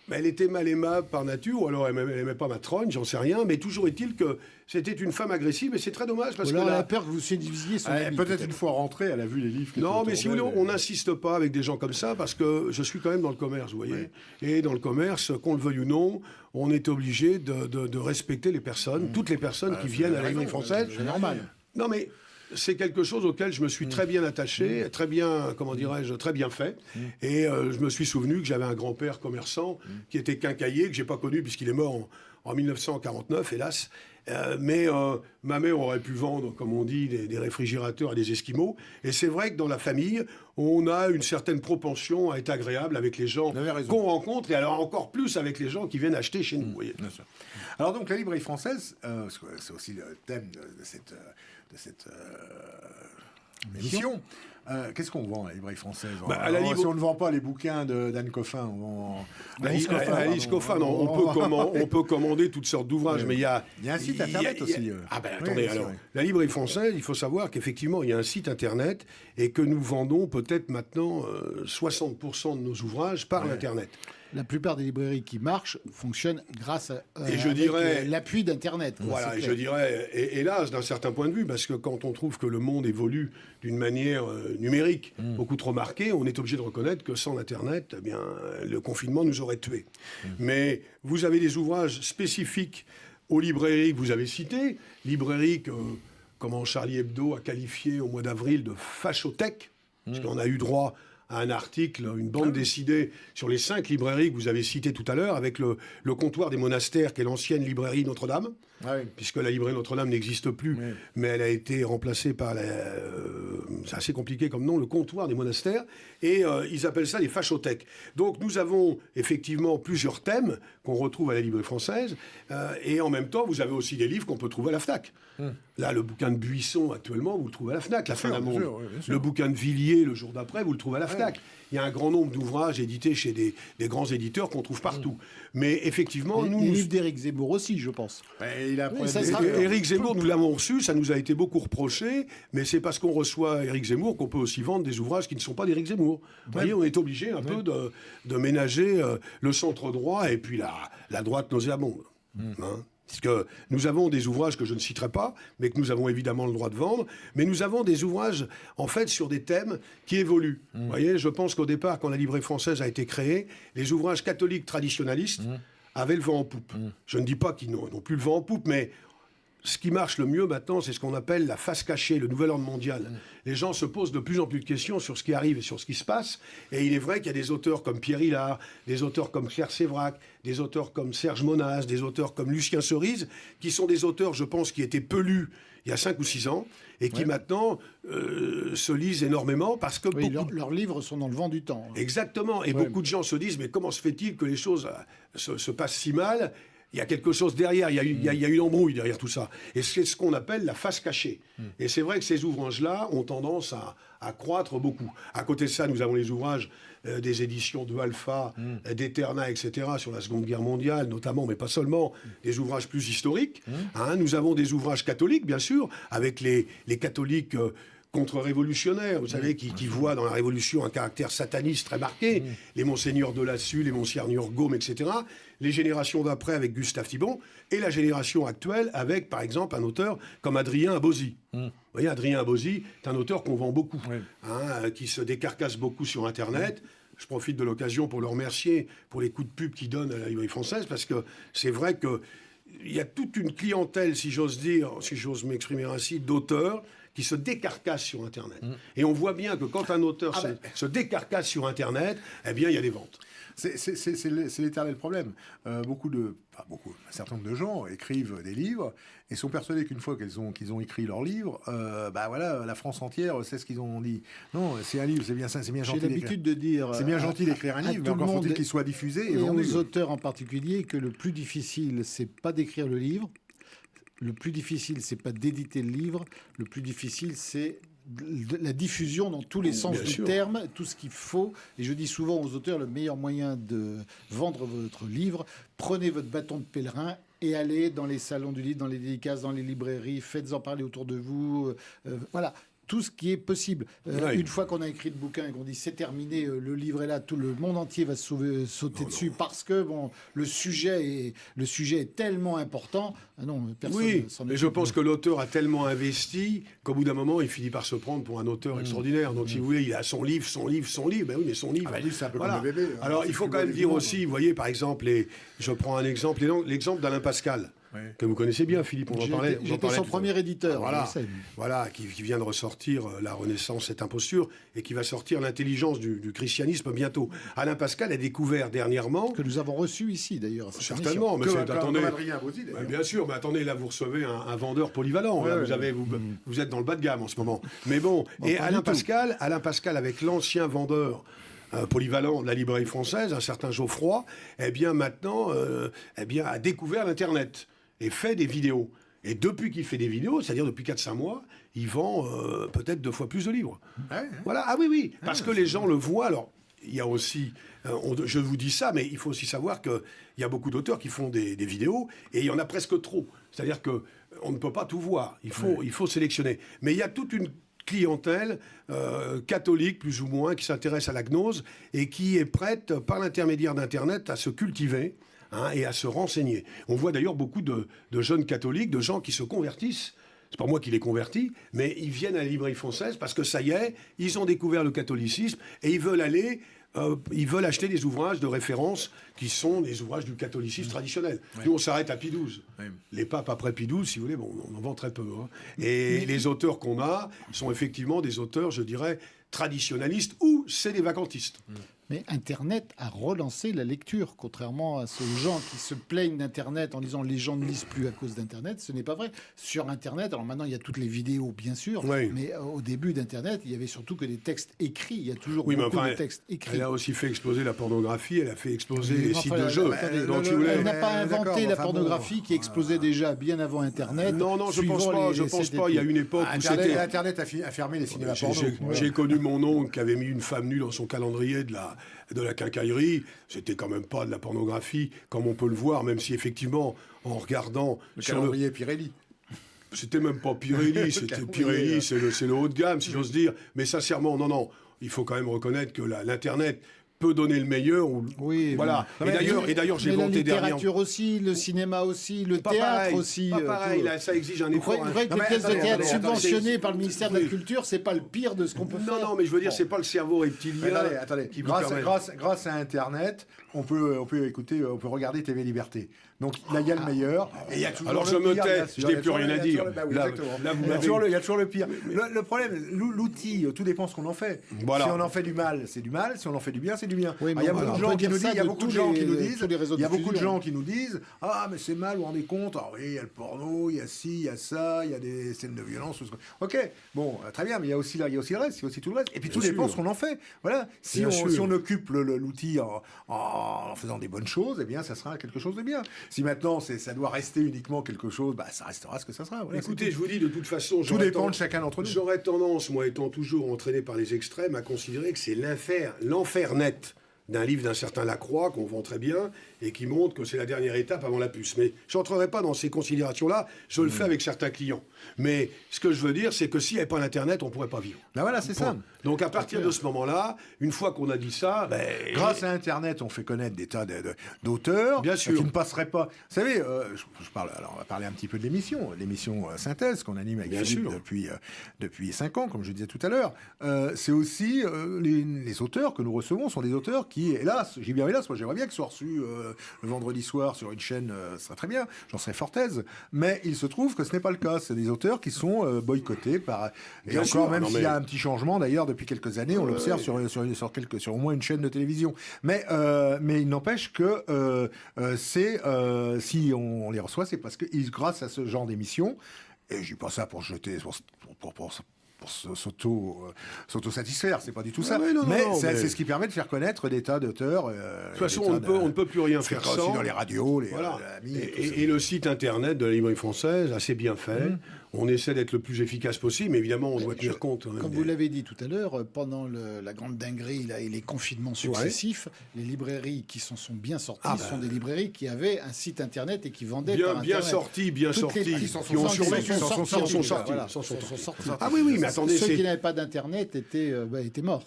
Speaker 3: Mais elle était mal aimable par nature, ou alors elle n'aimait pas ma trogne, j'en sais rien. Mais toujours est-il que c'était une femme agressive, et c'est très dommage parce
Speaker 2: Ou
Speaker 3: que
Speaker 2: alors elle
Speaker 3: là...
Speaker 2: a peur que vous sédivisiez son ami.
Speaker 1: Peut-être une fois rentrée, elle a vu les livres. qui
Speaker 3: Non,
Speaker 1: étaient
Speaker 3: mais si vous
Speaker 1: autour
Speaker 3: voulez,
Speaker 1: d'elle,
Speaker 3: on n'insiste pas avec des gens comme ça parce que je suis quand même dans le commerce, vous voyez. Et dans le commerce, qu'on le veuille ou non, on est obligé de respecter les personnes, toutes les personnes qui viennent à la librairie française.
Speaker 2: C'est normal.
Speaker 3: Non, mais c'est quelque chose auquel je me suis très bien attaché, très bien, comment dirais-je, très bien fait. Et je me suis souvenu que j'avais un grand-père commerçant qui était quincaillier, que j'ai pas connu puisqu'il est mort en 1949, hélas. Mais ma mère aurait pu vendre, comme on dit, des réfrigérateurs à des Esquimaux. Et c'est vrai que dans la famille, on a une certaine propension à être agréable avec les gens
Speaker 1: Vous avez raison.
Speaker 3: qu'on rencontre, et alors encore plus avec les gens qui viennent acheter chez nous. Vous voyez.
Speaker 1: Bien sûr. Alors donc la librairie française, parce que c'est aussi le thème de cette émission. Qu'est-ce qu'on vend à la librairie française?
Speaker 3: Si
Speaker 1: on ne vend pas les bouquins d'Anne Coffin, on vend...
Speaker 3: Alice Coffin, non, on peut commander toutes sortes d'ouvrages, mais il y a
Speaker 1: un site internet aussi.
Speaker 3: Attendez, alors, la librairie française, il faut savoir qu'effectivement, il y a un site internet et que nous vendons peut-être maintenant 60% de nos ouvrages par l'internet.
Speaker 2: La plupart des librairies qui marchent fonctionnent grâce à l'appui d'Internet.
Speaker 3: Voilà, et je dirais, hélas, d'un certain point de vue, parce que quand on trouve que le monde évolue d'une manière numérique beaucoup trop marquée, on est obligé de reconnaître que sans Internet, eh bien, le confinement nous aurait tués. Mais vous avez des ouvrages spécifiques aux librairies que vous avez citées, librairies que, comment Charlie Hebdo a qualifié au mois d'avril de fachothèque, parce qu'on a eu droit à un article, une bande dessinée sur les 5 librairies que vous avez citées tout à l'heure, avec le comptoir des monastères, qui est l'ancienne librairie Notre-Dame, puisque la librairie Notre-Dame n'existe plus, mais elle a été remplacée par c'est assez compliqué comme nom, le comptoir des monastères, et ils appellent ça les fachothèques. Donc nous avons effectivement plusieurs thèmes qu'on retrouve à la librairie française, et en même temps, vous avez aussi des livres qu'on peut trouver à la FNAC. Là, le bouquin de Buisson, actuellement, vous le trouvez à la FNAC, La fin d'un monde. Le bouquin de Villiers, le jour d'après, vous le trouvez à la FNAC. Il y a un grand nombre d'ouvrages édités chez des grands éditeurs qu'on trouve partout. Mais effectivement,
Speaker 2: les livres d'Éric Zemmour aussi, je pense.
Speaker 3: Éric Zemmour, nous l'avons reçu, ça nous a été beaucoup reproché, mais c'est parce qu'on reçoit Éric Zemmour qu'on peut aussi vendre des ouvrages qui ne sont pas d'Éric Zemmour. Vous voyez, on est obligé un peu de ménager le centre droit et puis la droite nauséabonde. Parce que nous avons des ouvrages que je ne citerai pas, mais que nous avons évidemment le droit de vendre. Mais nous avons des ouvrages, en fait, sur des thèmes qui évoluent. Vous voyez, je pense qu'au départ, quand la librairie française a été créée, les ouvrages catholiques traditionnalistes avaient le vent en poupe. Je ne dis pas qu'ils n'ont plus le vent en poupe, mais ce qui marche le mieux maintenant, c'est ce qu'on appelle la face cachée, le nouvel ordre mondial. Les gens se posent de plus en plus de questions sur ce qui arrive et sur ce qui se passe. Et il est vrai qu'il y a des auteurs comme Pierre Hillard, des auteurs comme Claire Sévrac, des auteurs comme Serge Monas, des auteurs comme Lucien Cerise, qui sont des auteurs, je pense, qui étaient peu lus il y a 5 ou 6 ans, et qui maintenant se lisent énormément parce que...
Speaker 2: Leurs livres sont dans le vent du temps.
Speaker 3: Exactement. Et beaucoup de gens se disent, mais comment se fait-il que les choses se passent si mal ? Il y a quelque chose derrière, il y a une embrouille derrière tout ça. Et c'est ce qu'on appelle la face cachée. Et c'est vrai que ces ouvrages-là ont tendance à croître beaucoup. À côté de ça, nous avons les ouvrages des éditions de Alpha, d'Eterna, etc., sur la Seconde Guerre mondiale, notamment, mais pas seulement, des ouvrages plus historiques. Nous avons des ouvrages catholiques, bien sûr, avec les catholiques... contre-révolutionnaires, vous savez, qui voient dans la Révolution un caractère sataniste très marqué, les Monseigneurs de Lassus, les Monseigneurs Gaume, etc., les générations d'après avec Gustave Thibon, et la génération actuelle avec, par exemple, un auteur comme Adrien Abozy. Vous voyez, Adrien Abozy est un auteur qu'on vend beaucoup, qui se décarcasse beaucoup sur Internet. Je profite de l'occasion pour le remercier pour les coups de pub qu'il donne à la librairie française, parce que c'est vrai qu'il y a toute une clientèle, si j'ose dire, si j'ose m'exprimer ainsi, d'auteurs qui se décarcassent sur Internet. Et on voit bien que quand un auteur se décarcasse sur Internet, eh bien, il y a des ventes.
Speaker 1: C'est l'éternel problème. Un certain nombre de gens écrivent des livres et sont persuadés qu'une fois qu'ils ont écrit leur livre, la France entière sait ce qu'ils ont dit. Non, c'est un livre, c'est bien ça, c'est bien gentil.
Speaker 2: J'ai l'habitude de dire...
Speaker 1: C'est bien gentil d'écrire un livre, mais encore faut-il qu'il soit diffusé et vendu.
Speaker 2: aux auteurs en particulier, que le plus difficile, c'est pas d'écrire le livre. Le plus difficile, c'est pas d'éditer le livre. Le plus difficile, c'est la diffusion dans tous les sens du terme, tout ce qu'il faut. Et je dis souvent aux auteurs, le meilleur moyen de vendre votre livre, prenez votre bâton de pèlerin et allez dans les salons du livre, dans les dédicaces, dans les librairies, faites-en parler autour de vous. Voilà. Tout ce qui est possible. Une fois qu'on a écrit le bouquin et qu'on dit c'est terminé, le livre est là, tout le monde entier va sauter dessus parce que le sujet est tellement important. Personne s'en
Speaker 3: mais je pense que l'auteur a tellement investi qu'au bout d'un moment, il finit par se prendre pour un auteur extraordinaire. Donc, si vous voulez, il a son livre. Ben oui, mais son livre.
Speaker 1: C'est un peu comme le bébé.
Speaker 3: Alors, il faut quand même dire aussi, vous voyez, par exemple, je prends un exemple, l'exemple d'Alain Pascal. Que vous connaissez bien, Philippe, on en parlait.
Speaker 2: J'étais son premier éditeur.
Speaker 3: Voilà, qui vient de ressortir La Renaissance, cette imposture, et qui va sortir L'intelligence du christianisme bientôt. Alain Pascal a découvert dernièrement...
Speaker 2: Que nous avons reçu ici, d'ailleurs.
Speaker 3: Certainement. Mais
Speaker 1: attendez, Adrien Abozy,
Speaker 3: bien sûr, mais attendez, là, vous recevez un vendeur polyvalent. Vous êtes dans le bas de gamme en ce moment. Mais bon, et Alain Pascal, avec l'ancien vendeur... polyvalent de la librairie française, un certain Geoffroy, maintenant a découvert l'Internet et fait des vidéos. Et depuis qu'il fait des vidéos, c'est-à-dire depuis 4-5 mois, il vend peut-être 2 fois plus de livres.
Speaker 1: Ouais.
Speaker 3: Voilà, ah oui, parce que les gens le voient. Alors, il y a aussi, je vous dis ça, mais il faut aussi savoir qu'il y a beaucoup d'auteurs qui font des vidéos, et il y en a presque trop. C'est-à-dire qu'on ne peut pas tout voir, il faut sélectionner. Mais il y a toute une clientèle catholique, plus ou moins, qui s'intéresse à la gnose, et qui est prête, par l'intermédiaire d'Internet, à se cultiver, et à se renseigner. On voit d'ailleurs beaucoup de jeunes catholiques, de gens qui se convertissent. C'est pas moi qui les convertis, mais ils viennent à la librairie française parce que ça y est, ils ont découvert le catholicisme et ils veulent acheter des ouvrages de référence qui sont des ouvrages du catholicisme traditionnel. Nous, on s'arrête à Pie XII. Les papes après Pie XII, si vous voulez, bon, on en vend très peu. Hein. Et les auteurs qu'on a sont effectivement des auteurs, je dirais, traditionnalistes ou c'est des vacantistes.
Speaker 2: Mais Internet a relancé la lecture, contrairement à ces gens qui se plaignent d'Internet en disant les gens ne lisent plus à cause d'Internet. Ce n'est pas vrai. Sur Internet, alors maintenant il y a toutes les vidéos bien sûr, mais au début d'Internet, il y avait surtout que des textes écrits. Il y a toujours beaucoup de textes écrits.
Speaker 3: Elle a aussi fait exploser la pornographie, elle a fait exploser les sites de jeux.
Speaker 2: Elle n'a pas inventé la pornographie qui explosait déjà bien avant Internet.
Speaker 3: Non, je pense pas. Il y a une époque où c'était...
Speaker 1: Internet a fermé les cinémas porno.
Speaker 3: J'ai connu mon oncle qui avait mis une femme nue dans son calendrier de la quincaillerie. C'était quand même pas de la pornographie, comme on peut le voir, même si effectivement, en regardant...
Speaker 1: Le calendrier Pirelli.
Speaker 3: C'était même pas Pirelli, Pirelli, c'est le haut de gamme, si j'ose dire. Mais sincèrement, non, il faut quand même reconnaître que l'Internet peut donner le meilleur. Voilà. Et d'ailleurs, j'ai vanté derrière.
Speaker 2: La littérature aussi, le cinéma aussi, le théâtre aussi.
Speaker 3: Pas pareil, là, ça exige un effort.
Speaker 2: Vous croyez que les pièces de théâtre subventionnées par le ministère de la Culture, c'est pas le pire de ce qu'on peut faire?
Speaker 3: Non, mais je veux dire, c'est pas le cerveau reptilien.
Speaker 1: Attendez. Grâce à Internet, on peut écouter, on peut regarder TV Liberté. Donc là, il y a le meilleur. Et il y a toujours
Speaker 3: alors
Speaker 1: le
Speaker 3: je me
Speaker 1: pire,
Speaker 3: tais, je n'ai plus rien à dire.
Speaker 1: Il y a toujours le pire. Le problème, l'outil, tout dépend ce qu'on en fait.
Speaker 3: Voilà.
Speaker 1: Si on en fait du mal, c'est du mal. Si on en fait du bien, c'est du bien.
Speaker 2: Oui,
Speaker 1: il y a beaucoup de gens qui nous disent, ah mais c'est mal, vous vous rendez compte? Ah oui, il y a le porno, il y a ci, il y a ça, il y a des scènes de violence. Ok, bon, très bien, mais il y a aussi le reste, il y a aussi tout le reste. Et puis tout dépend ce qu'on en fait. Voilà. Si on occupe l'outil en faisant des bonnes choses, eh bien, ça sera quelque chose de bien. Si maintenant ça doit rester uniquement quelque chose, ça restera ce que ça sera. Voilà,
Speaker 3: écoutez, je vous dis de toute façon,
Speaker 1: tout dépend de chacun d'entre nous.
Speaker 3: J'aurais tendance, moi étant toujours entraîné par les extrêmes, à considérer que c'est l'enfer net d'un livre d'un certain Lacroix, qu'on vend très bien, et qui montre que c'est la dernière étape avant la puce. Mais je n'entrerai pas dans ces considérations-là, je le fais avec certains clients. Mais ce que je veux dire, c'est que s'il n'y avait pas l'Internet, on ne pourrait pas vivre.
Speaker 1: Voilà, c'est ça.
Speaker 3: Donc à partir de ce moment-là, une fois qu'on a dit ça...
Speaker 1: grâce à Internet, on fait connaître des tas d'auteurs qui ne passeraient pas... Vous savez, alors on va parler un petit peu de l'émission Synthèse, qu'on anime avec Philippe depuis 5 ans, comme je disais tout à l'heure. C'est aussi les auteurs que nous recevons sont des auteurs qui, hélas, j'ai bien hélas, moi j'aimerais bien qu'ils soient reçus le vendredi soir sur une chaîne, ce serait très bien, j'en serais fort aise, mais il se trouve que ce n'est pas le cas. C'est des auteurs qui sont boycottés par... Et encore, même s'il y a un petit changement, d'ailleurs, depuis quelques années, on l'observe sur au moins une chaîne de télévision. Mais il n'empêche que si on les reçoit, c'est parce que grâce à ce genre d'émission, et je dis pas ça pour jeter... pour s'auto-satisfaire, c'est pas du tout ça. Mais c'est ce qui permet de faire connaître des tas d'auteurs.
Speaker 3: De toute façon, on ne peut plus rien faire sans.
Speaker 1: Aussi dans les radios,
Speaker 3: et le site internet de la librairie française, assez bien fait. On essaie d'être le plus efficace possible, mais évidemment, on doit tenir compte.
Speaker 2: Comme vous l'avez dit tout à l'heure, pendant la grande dinguerie et les confinements successifs, les librairies qui s'en sont bien sorties sont des librairies qui avaient un site internet et qui vendaient par internet.
Speaker 3: Bien sortis, qui ont survécu, sont sortis. Ah oui, mais attendez,
Speaker 2: ceux qui n'avaient pas d'internet étaient morts.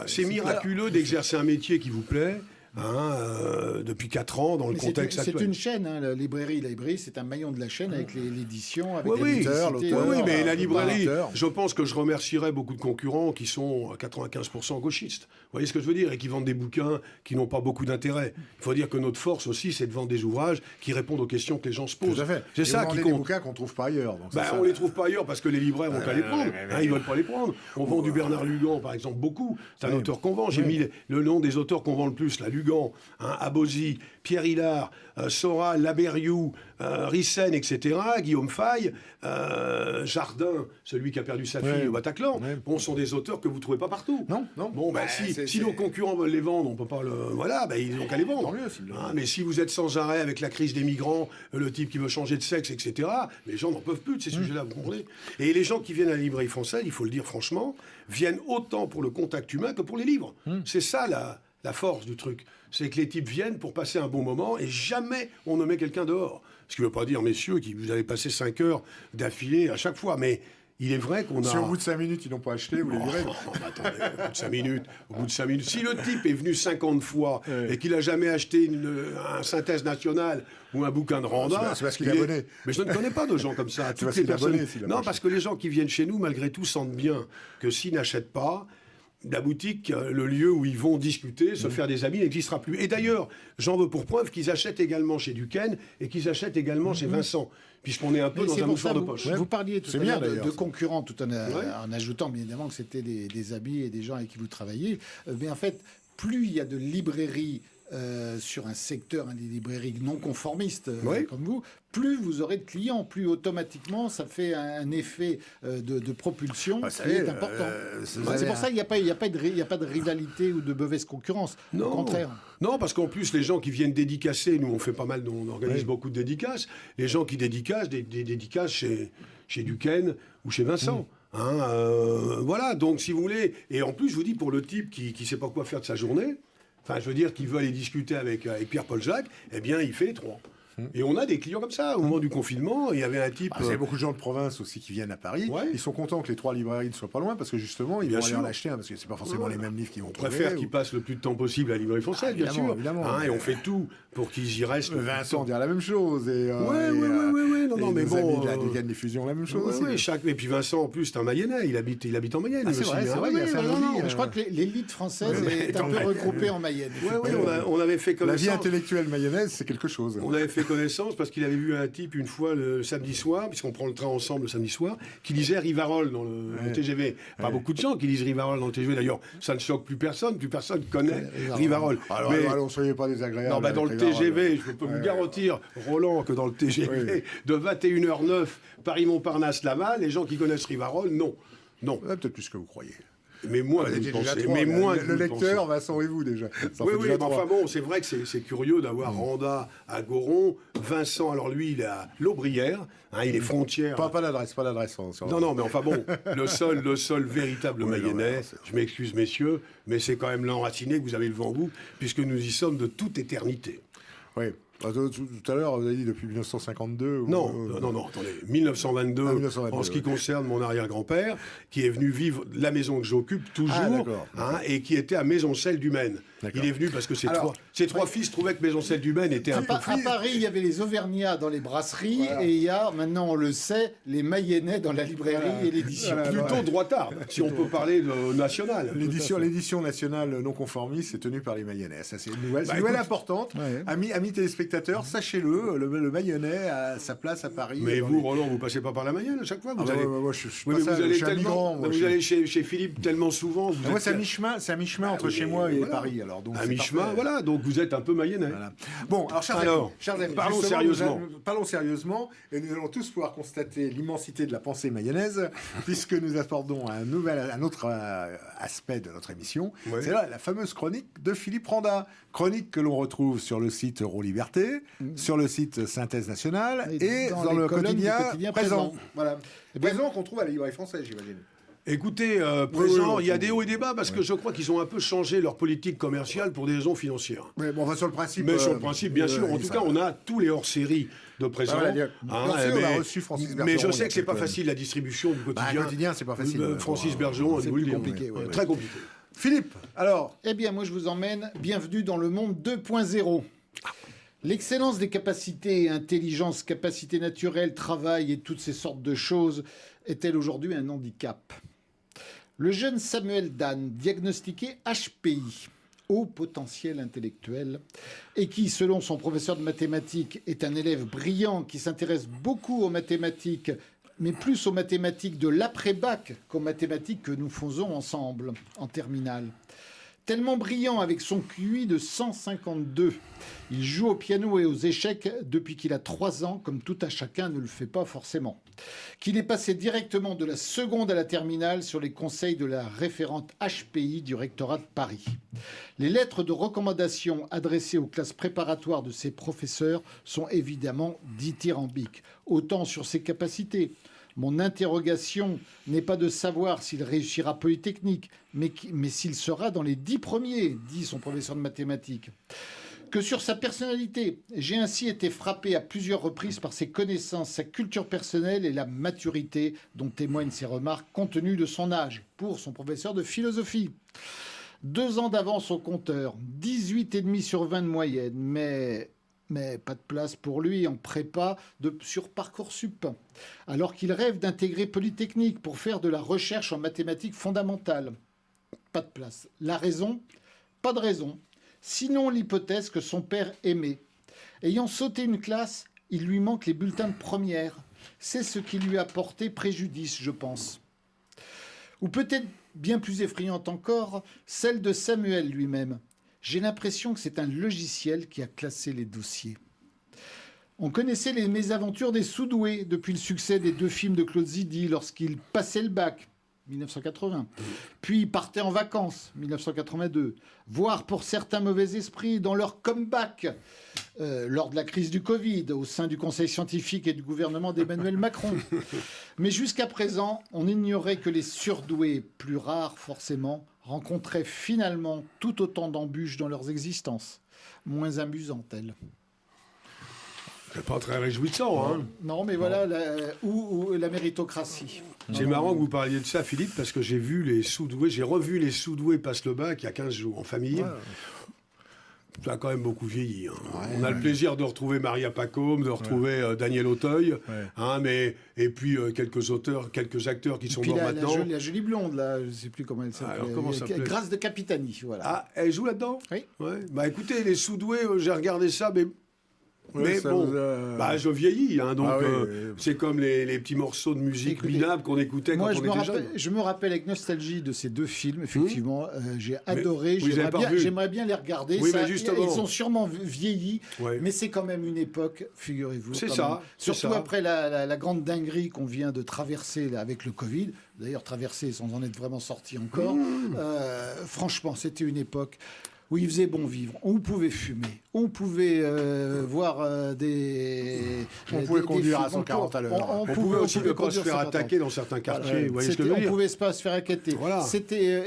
Speaker 3: C'est miraculeux d'exercer un métier qui vous plaît. Depuis 4 ans dans le contexte actuel.
Speaker 2: C'est une chaîne, la librairie, c'est un maillon de la chaîne avec l'édition, avec
Speaker 3: l'éditeur,
Speaker 2: l'auteur.
Speaker 3: Oui, mais la librairie, je pense que je remercierais beaucoup de concurrents qui sont à 95% gauchistes. Vous voyez ce que je veux dire? Et qui vendent des bouquins qui n'ont pas beaucoup d'intérêt. Il faut dire que notre force aussi, c'est de vendre des ouvrages qui répondent aux questions que les gens se posent.
Speaker 1: Tout à fait.
Speaker 3: C'est ça qui compte.
Speaker 1: Des bouquins qu'on ne trouve pas ailleurs. Donc
Speaker 3: on ne les trouve pas ailleurs parce que les libraires vont pas les prendre. Ils ne veulent pas les prendre. On vend du Bernard Lugan, par exemple, beaucoup. C'est un auteur qu'on vend. J'ai mis le nom des auteurs qu'on vend le plus, la Lugan. Gugan, Abosi, Pierre Hillard, Soral, Laberiou, Rissen, etc., Guillaume Faye, Jardin, celui qui a perdu sa fille au Bataclan, bon, sont des auteurs que vous ne trouvez pas partout.
Speaker 1: Non.
Speaker 3: Bon, si nos concurrents veulent les vendre, on peut pas le... Voilà, ils n'ont qu'à les vendre.
Speaker 1: Tant mieux,
Speaker 3: Mais si vous êtes sans arrêt avec la crise des migrants, le type qui veut changer de sexe, etc., les gens n'en peuvent plus de ces sujets-là, vous comprenez. Et les gens qui viennent à la librairie française, il faut le dire franchement, viennent autant pour le contact humain que pour les livres. C'est ça la force du truc. C'est que les types viennent pour passer un bon moment et jamais on ne met quelqu'un dehors. Ce qui ne veut pas dire, messieurs, que vous allez passer 5 heures d'affilée à chaque fois. Mais il est vrai qu'on a...
Speaker 1: Si au bout de 5 minutes, ils n'ont pas acheté, vous les direz.
Speaker 3: Attendez, au bout de 5 minutes. Si le type est venu 50 fois et qu'il n'a jamais acheté un synthèse nationale ou un bouquin de Randa...
Speaker 1: C'est parce qu'il est abonné.
Speaker 3: Mais je ne connais pas de gens comme ça. Toutes les personnes... Non, parce que les gens qui viennent chez nous, malgré tout, sentent bien que s'ils n'achètent pas... la boutique, le lieu où ils vont discuter, se faire des amis, n'existera plus. Et d'ailleurs, j'en veux pour preuve qu'ils achètent également chez Duquesne et qu'ils achètent également chez Vincent, puisqu'on est un peu dans un mouchoir de poche.
Speaker 2: Vous parliez tout à l'heure de concurrents, tout en ajoutant bien évidemment que c'était des amis et des gens avec qui vous travaillez. Mais en fait, plus il y a de librairies sur un secteur, des librairies non conformistes comme vous, plus vous aurez de clients, plus automatiquement ça fait un effet de propulsion qui est important. C'est pour ça qu'il n'y a pas de rivalité ou de mauvaise concurrence.
Speaker 3: Non.
Speaker 2: Au contraire.
Speaker 3: Non, parce qu'en plus, les gens qui viennent dédicacer, nous on fait pas mal, on organise beaucoup de dédicaces, les gens qui dédicacent, des dédicaces chez Duquesne ou chez Vincent. Voilà, donc si vous voulez, et en plus je vous dis, pour le type qui ne sait pas quoi faire de sa journée, enfin, je veux dire, qu'il veut aller discuter avec Pierre-Paul Jacques, eh bien, il fait les 3. Et on a des clients comme ça. Au moment du confinement, il y avait un type...
Speaker 1: Il y a beaucoup de gens de province aussi qui viennent à Paris. Ils sont contents que les 3 librairies ne soient pas loin, parce que justement, ils vont aller en acheter un, parce que c'est pas forcément les mêmes livres qu'ils vont trouver.
Speaker 3: On préfère qu'ils passent le plus de temps possible à la librairie française, bien sûr.
Speaker 1: Évidemment.
Speaker 3: Et on fait tout pour qu'ils y restent.
Speaker 1: Vincent dire la même chose. Et,
Speaker 3: non, mais bon...
Speaker 1: La Duquesne Diffusion, la même chose aussi.
Speaker 3: Et puis Vincent, en plus, c'est un Mayennais. Il habite en Mayenne.
Speaker 2: C'est vrai, je crois que l'élite française est un peu regroupée en Mayenne.
Speaker 3: On avait fait connaissance.
Speaker 1: La vie intellectuelle mayonnaise, c'est quelque chose.
Speaker 3: On avait fait connaissance parce qu'il avait vu un type une fois le samedi soir, puisqu'on prend le train ensemble le samedi soir, qui lisait Rivarol dans le TGV. Pas beaucoup de gens qui lisent Rivarol dans le TGV. D'ailleurs, ça ne choque plus personne connaît Rivarol.
Speaker 1: Alors, soyez pas désagréables.
Speaker 3: Non, dans le TGV, je peux vous garantir, Roland, que dans le TGV, de 21h09, Paris-Montparnasse-Laval, les gens qui connaissent Rivarol, non.
Speaker 1: Peut-être plus que vous croyez.
Speaker 3: Mais moins que vous pensez.
Speaker 1: Le lecteur, Vincent et vous déjà.
Speaker 3: Oui, enfin bon, c'est vrai que c'est curieux d'avoir Randa à Goron, Vincent, alors lui, il est à l'Aubrière, il est frontière.
Speaker 1: Pas l'adresse.
Speaker 3: Non, mais enfin bon, le seul véritable Mayennais, je m'excuse messieurs, mais c'est quand même l'enraciné que vous avez devant vous, puisque nous y sommes de toute éternité.
Speaker 1: Oui. Tout à l'heure, vous avez dit depuis 1952.
Speaker 3: Non, attendez, 1922, en ce qui concerne mon arrière-grand-père, qui est venu vivre la maison que j'occupe toujours, et qui était à Maisoncelles du Maine. Il est venu parce que ses trois fils trouvaient que Maisoncelles du Maine était un peu...
Speaker 2: À Paris, il y avait les Auvergnats dans les brasseries, et il y a, maintenant on le sait, les Mayennais dans la librairie et l'édition.
Speaker 3: Plutôt droitard, si on peut parler de national.
Speaker 1: L'édition nationale non conformiste est tenue par les Mayennais. Ça, c'est une nouvelle importante. Amis téléspectateurs, sachez-le, le Mayennais a sa place à Paris.
Speaker 3: Mais vous, Roland, vous passez pas par la Mayenne à chaque fois. Vous allez...
Speaker 1: Moi, je suis pas ça, je suis un migrant.
Speaker 3: Vous allez chez Philippe tellement souvent.
Speaker 1: Moi, c'est à mi-chemin entre chez moi et Paris. Alors, donc,
Speaker 3: à mi-chemin, voilà, donc vous êtes un peu Mayennais.
Speaker 1: Voilà. Bon, alors, chers amis,
Speaker 3: parlons sérieusement.
Speaker 1: Parlons sérieusement, et nous allons tous pouvoir constater l'immensité de la pensée mayonnaise, puisque nous abordons un autre aspect de notre émission. C'est là la fameuse chronique de Philippe Randa. Chronique que l'on retrouve sur le site Euroliberté, sur le site Synthèse Nationale et dans le quotidien Présent. Voilà. Présent qu'on trouve à la librairie française, j'imagine.
Speaker 3: Écoutez, présent, il y a des hauts et des bas parce que je crois qu'ils ont un peu changé leur politique commerciale pour des raisons financières.
Speaker 1: Mais bon, on va sur le principe.
Speaker 3: Mais sur le principe, bien sûr. En tout cas, on a tous les hors-séries de présent.
Speaker 1: On a reçu Francis Bergeron.
Speaker 3: Mais je sais que c'est pas facile la distribution du quotidien.
Speaker 1: Le quotidien, c'est pas facile.
Speaker 3: Francis Bergeron,
Speaker 2: c'est plus compliqué.
Speaker 3: Très compliqué.
Speaker 1: Philippe, alors.
Speaker 2: Eh bien, moi, je vous emmène. Bienvenue dans le monde 2.0. L'excellence des capacités, intelligence, capacité naturelle, travail et toutes ces sortes de choses est-elle aujourd'hui un handicap ? Le jeune Samuel Dan, diagnostiqué HPI, haut potentiel intellectuel, et qui, selon son professeur de mathématiques, est un élève brillant qui s'intéresse beaucoup aux mathématiques, mais plus aux mathématiques de l'après-bac qu'aux mathématiques que nous faisons ensemble en terminale. Tellement brillant avec son QI de 152. Il joue au piano et aux échecs depuis qu'il a 3 ans, comme tout à chacun ne le fait pas forcément. Qu'il est passé directement de la seconde à la terminale sur les conseils de la référente HPI du rectorat de Paris. Les lettres de recommandation adressées aux classes préparatoires de ses professeurs sont évidemment dithyrambiques, autant sur ses capacités. Mon interrogation n'est pas de savoir s'il réussira Polytechnique, mais s'il sera dans les 10 premiers, dit son professeur de mathématiques. Que sur sa personnalité, j'ai ainsi été frappé à plusieurs reprises par ses connaissances, sa culture personnelle et la maturité dont témoignent ses remarques compte tenu de son âge, pour son professeur de philosophie. 2 ans d'avance au compteur, 18,5 sur 20 de moyenne, mais pas de place pour lui en prépa sur Parcoursup, alors qu'il rêve d'intégrer Polytechnique pour faire de la recherche en mathématiques fondamentales. Pas de place. La raison ? Pas de raison. Sinon l'hypothèse que son père aimait. Ayant sauté une classe, il lui manque les bulletins de première. C'est ce qui lui a porté préjudice, je pense. Ou peut-être bien plus effrayante encore, celle de Samuel lui-même. J'ai l'impression que c'est un logiciel qui a classé les dossiers. On connaissait les mésaventures des sous-doués depuis le succès des 2 films de Claude Zidi lorsqu'il passait le bac, 1980, puis partait en vacances, 1982, voire pour certains mauvais esprits dans leur comeback lors de la crise du Covid au sein du conseil scientifique et du gouvernement d'Emmanuel Macron. Mais jusqu'à présent, on ignorait que les surdoués, plus rares forcément, rencontraient finalement tout autant d'embûches dans leurs existences, moins amusantes, elles.
Speaker 3: C'est pas très réjouissant, hein.
Speaker 2: Non, mais voilà, ou la méritocratie.
Speaker 3: C'est marrant que vous parliez de ça, Philippe, parce que j'ai vu les sous-doués, j'ai revu les sous-doués passe le bac il y a 15 jours en famille. Ouais. Ça a quand même beaucoup vieilli. Hein. Ouais, on a le plaisir de retrouver Maria Pacôme, de retrouver Daniel Auteuil, hein, et puis quelques acteurs qui sont morts maintenant.
Speaker 2: La jolie blonde, là, je ne sais plus comment elle s'appelle.
Speaker 3: Alors, comment ça s'appelle ?
Speaker 2: Grâce de Capitani, voilà.
Speaker 3: Ah, elle joue là-dedans ?
Speaker 2: Oui.
Speaker 3: Ouais. Bah écoutez, les sous-doués, j'ai regardé ça, mais bon, je vieillis, hein, donc c'est comme les petits morceaux de musique minables qu'on écoutait quand on était jeune.
Speaker 2: Je me rappelle avec nostalgie de ces 2 films, effectivement. J'ai adoré, j'aimerais bien les regarder.
Speaker 3: Oui, mais justement.
Speaker 2: Ils sont sûrement vieillis, mais c'est quand même une époque, figurez-vous.
Speaker 3: C'est ça.
Speaker 2: Surtout après la grande dinguerie qu'on vient de traverser là, avec le Covid. D'ailleurs, traverser sans en être vraiment sorti encore. Franchement, c'était une époque où il faisait bon vivre. On pouvait fumer. On pouvait voir des...
Speaker 1: On pouvait conduire à 140 à l'heure.
Speaker 3: On pouvait aussi ne pas se faire attaquer dans certains quartiers.
Speaker 2: Voilà. On ne pouvait pas se faire inquiéter.
Speaker 1: Voilà.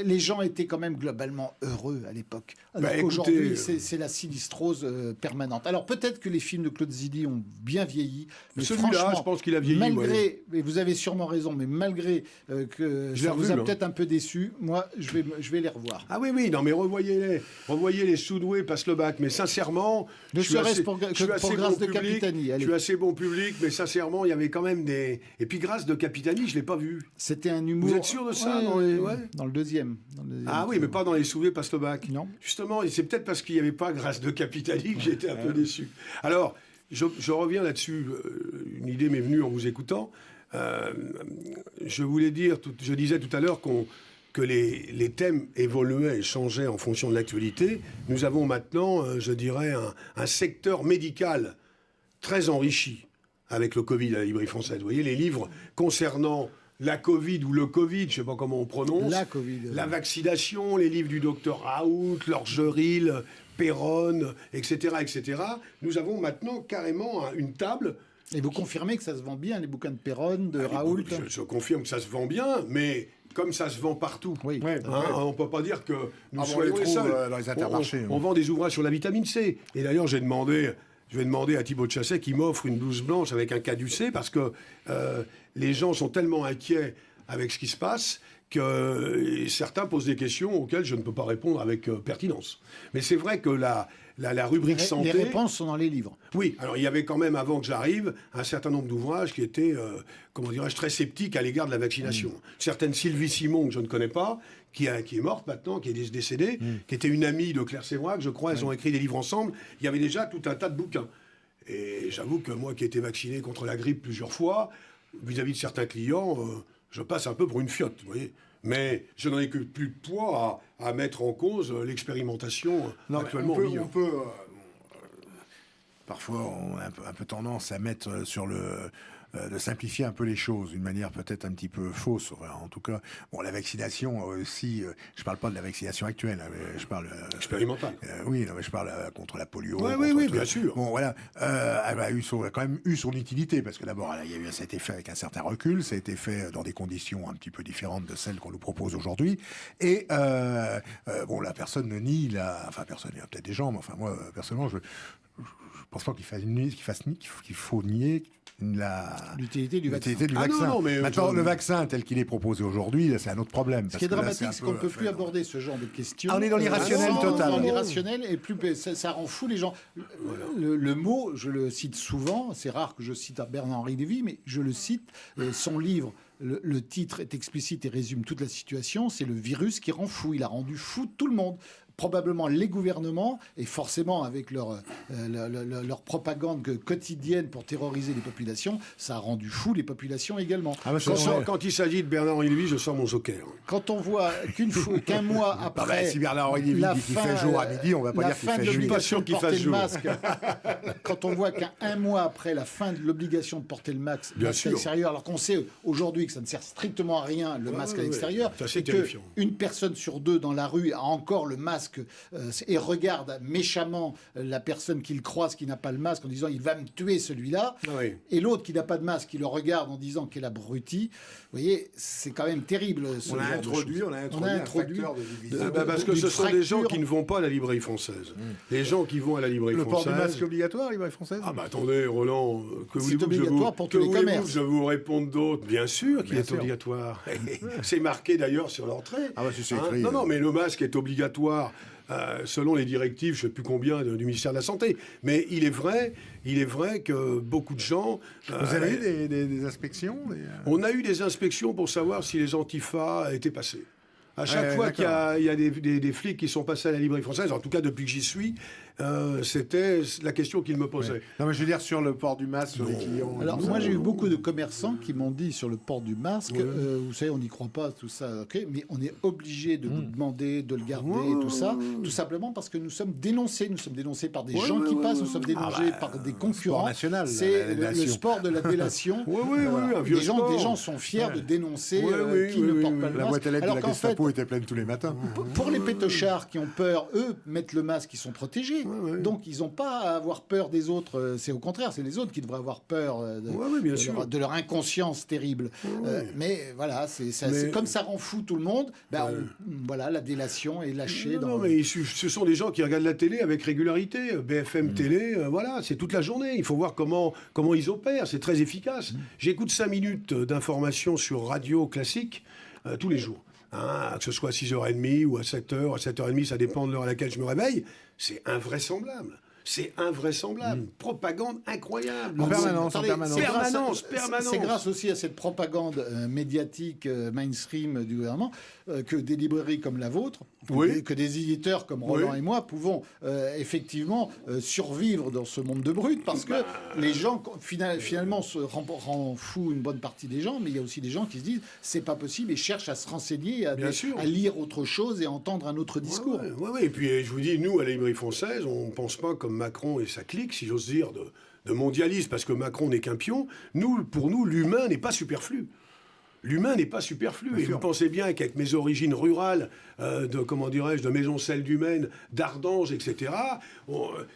Speaker 2: Les gens étaient quand même globalement heureux à l'époque. Alors qu'aujourd'hui, c'est la sinistrose permanente. Alors peut-être que les films de Claude Zidi ont bien vieilli. Mais
Speaker 3: celui-là, je pense qu'il a vieilli.
Speaker 2: Malgré, et vous avez sûrement raison, mais malgré que ça vous a peut-être un peu déçu, moi, je vais les revoir.
Speaker 3: Ah oui, non mais revoyez-les. Revoyez les sous-doués passe le bac. Mais sincèrement, je suis assez bon public, mais sincèrement, il y avait quand même des... Et puis Grâce de Capitani, je ne l'ai pas vu.
Speaker 2: C'était un humour...
Speaker 3: Vous êtes sûr de ça?
Speaker 2: Dans le deuxième.
Speaker 3: Ah oui, mais pas dans les sous-doués passe le bac.
Speaker 2: Non.
Speaker 3: Justement, c'est peut-être parce qu'il n'y avait pas Grâce de Capitani que j'étais un peu déçu. Alors, je reviens là-dessus. Une idée m'est venue en vous écoutant. Je disais tout à l'heure que les thèmes évoluaient et changeaient en fonction de l'actualité. Nous avons maintenant, je dirais, un secteur médical très enrichi avec le Covid à la Librairie Française. Vous voyez, les livres concernant la Covid ou le Covid, je ne sais pas comment on prononce, la vaccination, les livres du docteur Raoult, Lorgeril, Perron, etc., etc. Nous avons maintenant carrément une table.
Speaker 2: Et vous confirmez que ça se vend bien, les bouquins de Perron, de Raoult?
Speaker 3: Je confirme que ça se vend bien, mais... comme ça se vend partout.
Speaker 2: Oui.
Speaker 3: On ne peut pas dire que nous soyons les seuls.
Speaker 1: Dans les intermarchés.
Speaker 3: On vend des ouvrages sur la vitamine C. Et d'ailleurs, je vais demander à Thibaut de Chasset qui m'offre une blouse blanche avec un caducée parce que les gens sont tellement inquiets avec ce qui se passe que certains posent des questions auxquelles je ne peux pas répondre avec pertinence. Mais c'est vrai que la rubrique santé...
Speaker 2: Les réponses sont dans les livres.
Speaker 3: Oui, alors il y avait quand même, avant que j'arrive, un certain nombre d'ouvrages qui étaient, très sceptiques à l'égard de la vaccination. Certaine Sylvie Simon, que je ne connais pas, qui est morte maintenant, qui est décédée, qui était une amie de Claire Sévrac, je crois, elles ont écrit des livres ensemble. Il y avait déjà tout un tas de bouquins. Et j'avoue que moi, qui ai été vacciné contre la grippe plusieurs fois, vis-à-vis de certains clients, je passe un peu pour une fiotte, vous voyez. Mais je n'en ai que plus de poids à mettre en cause l'expérimentation actuellement.
Speaker 1: On peut parfois, on a un peu tendance à mettre sur de simplifier un peu les choses d'une manière peut-être un petit peu fausse. Enfin, en tout cas, bon, la vaccination aussi. Je parle pas de la vaccination actuelle. Je parle
Speaker 3: expérimentale.
Speaker 1: Oui, non, mais je parle contre la polio.
Speaker 3: Oui, bien sûr.
Speaker 1: Bon, voilà, elle a quand même eu son utilité parce que d'abord, ça a été fait avec un certain recul, ça a été fait dans des conditions un petit peu différentes de celles qu'on nous propose aujourd'hui. Et bon, la personne ne nie personne, il y a peut-être des gens, mais enfin moi personnellement, je pense pas qu'il faut nier
Speaker 2: l'utilité du vaccin.
Speaker 3: Non, mais
Speaker 1: maintenant, le vaccin tel qu'il est proposé aujourd'hui, c'est un autre problème.
Speaker 2: Ce qui est dramatique, c'est qu'on ne peut plus aborder ce genre de questions.
Speaker 1: On est dans l'irrationnel total.
Speaker 2: Dans l'irrationnel, et plus ça rend fou les gens. Le mot, je le cite souvent, c'est rare que je cite à Bernard-Henri Lévy, mais je le cite, son livre. Le titre est explicite et résume toute la situation. C'est le virus qui rend fou. Il a rendu fou tout le monde. Probablement les gouvernements, et forcément avec leur propagande quotidienne pour terroriser les populations, ça a rendu fou les populations également.
Speaker 3: Quand il s'agit de Bernard-Henri Lévy, je sors mon joker.
Speaker 2: Quand on voit qu'un mois après...
Speaker 1: si Bernard-Henri Lévy dit qu'il fait jour à midi, on va pas dire qu'il fait jour.
Speaker 3: Je suis pas sûr qu'il fasse jour.
Speaker 2: Quand on voit qu'un mois après la fin de l'obligation de porter le masque à l'extérieur, alors qu'on sait aujourd'hui que ça ne sert strictement à rien, le masque à l'extérieur,
Speaker 3: et
Speaker 2: qu'une personne sur deux dans la rue a encore le masque et regarde méchamment la personne qu'il croise qui n'a pas le masque en disant il va me tuer celui-là, et l'autre qui n'a pas de masque qui le regarde en disant quel abruti. Vous voyez, c'est quand même terrible.
Speaker 1: On a introduit un facteur de division.
Speaker 3: Parce que ce sont des gens qui ne vont pas à la librairie française. Les gens qui vont à la librairie française.
Speaker 1: Le port du masque obligatoire à la librairie française.
Speaker 3: Ah bah attendez, Roland,
Speaker 2: c'est obligatoire pour tous les commerces.
Speaker 3: Je vous réponde d'autres. Bien sûr qu'il est obligatoire. C'est marqué d'ailleurs sur l'entrée.
Speaker 1: Ah bah c'est écrit.
Speaker 3: Non, mais le masque est obligatoire. Selon les directives, je ne sais plus combien du ministère de la Santé. Mais il est vrai que beaucoup de gens...
Speaker 1: Vous avez eu des inspections
Speaker 3: On a eu des inspections pour savoir si les antifas étaient passés. À chaque fois qu'il y a des flics qui sont passés à la librairie française, en tout cas depuis que j'y suis, c'était la question qu'ils me posaient.
Speaker 1: Ouais. Non, mais je veux dire sur le port du masque, sur les clients.
Speaker 2: Alors, moi, j'ai eu beaucoup de commerçants qui m'ont dit sur le port du masque, vous savez, on n'y croit pas, tout ça, ok, mais on est obligé de vous demander de le garder, tout ça, tout simplement parce que nous sommes dénoncés. Nous sommes dénoncés par des gens qui passent, nous sommes dénoncés par des concurrents. C'est le sport de la délation. Des gens sont fiers de dénoncer qui ne portent pas le masque.
Speaker 1: La boîte à lettres de la Gestapo était pleine tous les matins.
Speaker 2: Pour les pétochards qui ont peur, eux, mettent le masque, ils sont protégés. Donc, ils n'ont pas à avoir peur des autres. C'est au contraire, c'est les autres qui devraient avoir peur de leur inconscience terrible. Mais voilà, c'est comme ça rend fou tout le monde. Voilà, la délation est lâchée.
Speaker 3: Mais ce sont des gens qui regardent la télé avec régularité. BFM Télé, voilà, c'est toute la journée. Il faut voir comment ils opèrent. C'est très efficace. J'écoute 5 minutes d'information sur radio classique tous les jours. Que ce soit à 6h30 ou à 7h, à 7h30, ça dépend de l'heure à laquelle je me réveille, c'est invraisemblable. C'est invraisemblable. Propagande incroyable.
Speaker 1: En permanence.
Speaker 2: C'est grâce aussi à cette propagande médiatique mainstream du gouvernement que des librairies comme la vôtre, que des éditeurs comme Roland et moi pouvons effectivement survivre dans ce monde de brut, parce que les gens finalement se rend fou une bonne partie des gens, mais il y a aussi des gens qui se disent c'est pas possible et cherchent à se renseigner, à lire autre chose et à entendre un autre discours.
Speaker 3: Et puis je vous dis, nous à la librairie française, on ne pense pas comme Macron et sa clique, si j'ose dire, de mondialiste, parce que Macron n'est qu'un pion. Pour nous, l'humain n'est pas superflu. L'humain n'est pas superflu. Et vous pensez bien qu'avec mes origines rurales, de Maisoncelles du Maine, d'Ardange, etc.,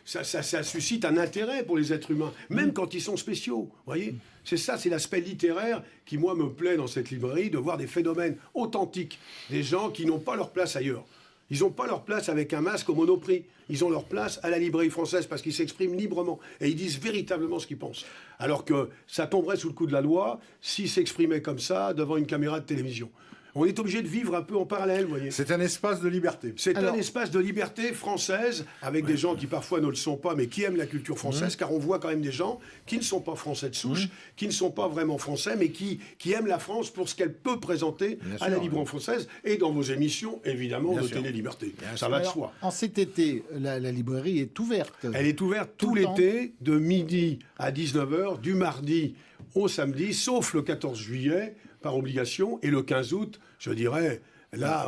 Speaker 3: ça suscite un intérêt pour les êtres humains, même quand ils sont spéciaux. Voyez, c'est l'aspect littéraire qui, moi, me plaît dans cette librairie, de voir des phénomènes authentiques, des gens qui n'ont pas leur place ailleurs. Ils n'ont pas leur place avec un masque au Monoprix. Ils ont leur place à la librairie française parce qu'ils s'expriment librement et ils disent véritablement ce qu'ils pensent. Alors que ça tomberait sous le coup de la loi s'ils s'exprimaient comme ça devant une caméra de télévision. On est obligé de vivre un peu en parallèle, vous voyez.
Speaker 1: C'est un espace de liberté.
Speaker 3: C'est un espace de liberté française, avec des gens qui parfois ne le sont pas, mais qui aiment la culture française, car on voit quand même des gens qui ne sont pas français de souche, qui ne sont pas vraiment français, mais qui aiment la France pour ce qu'elle peut présenter à la librairie française, et dans vos émissions, évidemment, de Télé-Liberté. Ça va de soi.
Speaker 2: En cet été, la librairie est ouverte.
Speaker 3: Elle est ouverte tout l'été, de midi à 19h, du mardi au samedi, sauf le 14 juillet, par obligation, et le 15 août, je dirais, là,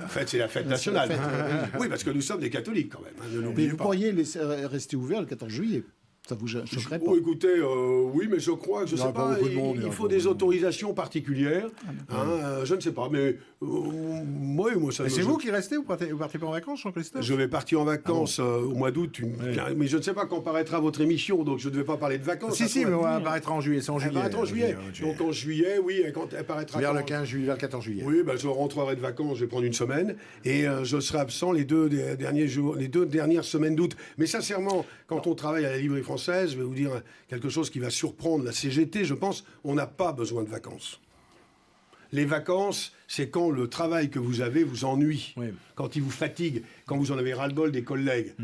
Speaker 3: en fait, c'est la fête nationale.
Speaker 2: C'est la fête,
Speaker 3: Oui, parce que nous sommes des catholiques quand même, ne
Speaker 2: Mais
Speaker 3: l'oubliez
Speaker 2: vous
Speaker 3: pas.
Speaker 2: pourriez rester ouvert le 14 juillet. Ça vous choquerait pas?
Speaker 3: Oh, écoutez, oui, mais je crois que, je
Speaker 1: Il y
Speaker 3: sais
Speaker 1: aura pas
Speaker 3: pas,
Speaker 1: beaucoup de monde, il y
Speaker 3: il
Speaker 1: aura
Speaker 3: faut
Speaker 1: pas
Speaker 3: des
Speaker 1: beaucoup de monde.
Speaker 3: autorisations particulières. Je ne sais pas, mais moi, ça
Speaker 1: Et
Speaker 3: me-
Speaker 1: c'est vous qui restez ou partez pas en vacances, Jean-Christophe?
Speaker 3: Je vais partir en vacances au mois d'août, mais je ne sais pas quand paraîtra votre émission, donc je ne vais pas parler de vacances.
Speaker 1: Si,
Speaker 3: à
Speaker 1: si,
Speaker 3: toi.
Speaker 1: mais on va apparaître en juillet, c'est en
Speaker 3: Elle
Speaker 1: juillet.
Speaker 3: paraîtra en juillet. Donc en juillet, oui, quand elle paraîtra.
Speaker 1: Vers
Speaker 3: quand-
Speaker 1: le 15 juillet, vers le 14 juillet.
Speaker 3: Oui, je rentrerai de vacances, je vais prendre une semaine et je serai absent les deux derniers jours, les 2 dernières semaines d'août. Mais sincèrement, quand on travaille à la Librairie française, je vais vous dire quelque chose qui va surprendre la CGT, je pense, on n'a pas besoin de vacances. Les vacances, c'est quand le travail que vous avez vous ennuie,
Speaker 1: Oui.
Speaker 3: quand il vous fatigue, quand vous en avez ras-le-bol des collègues.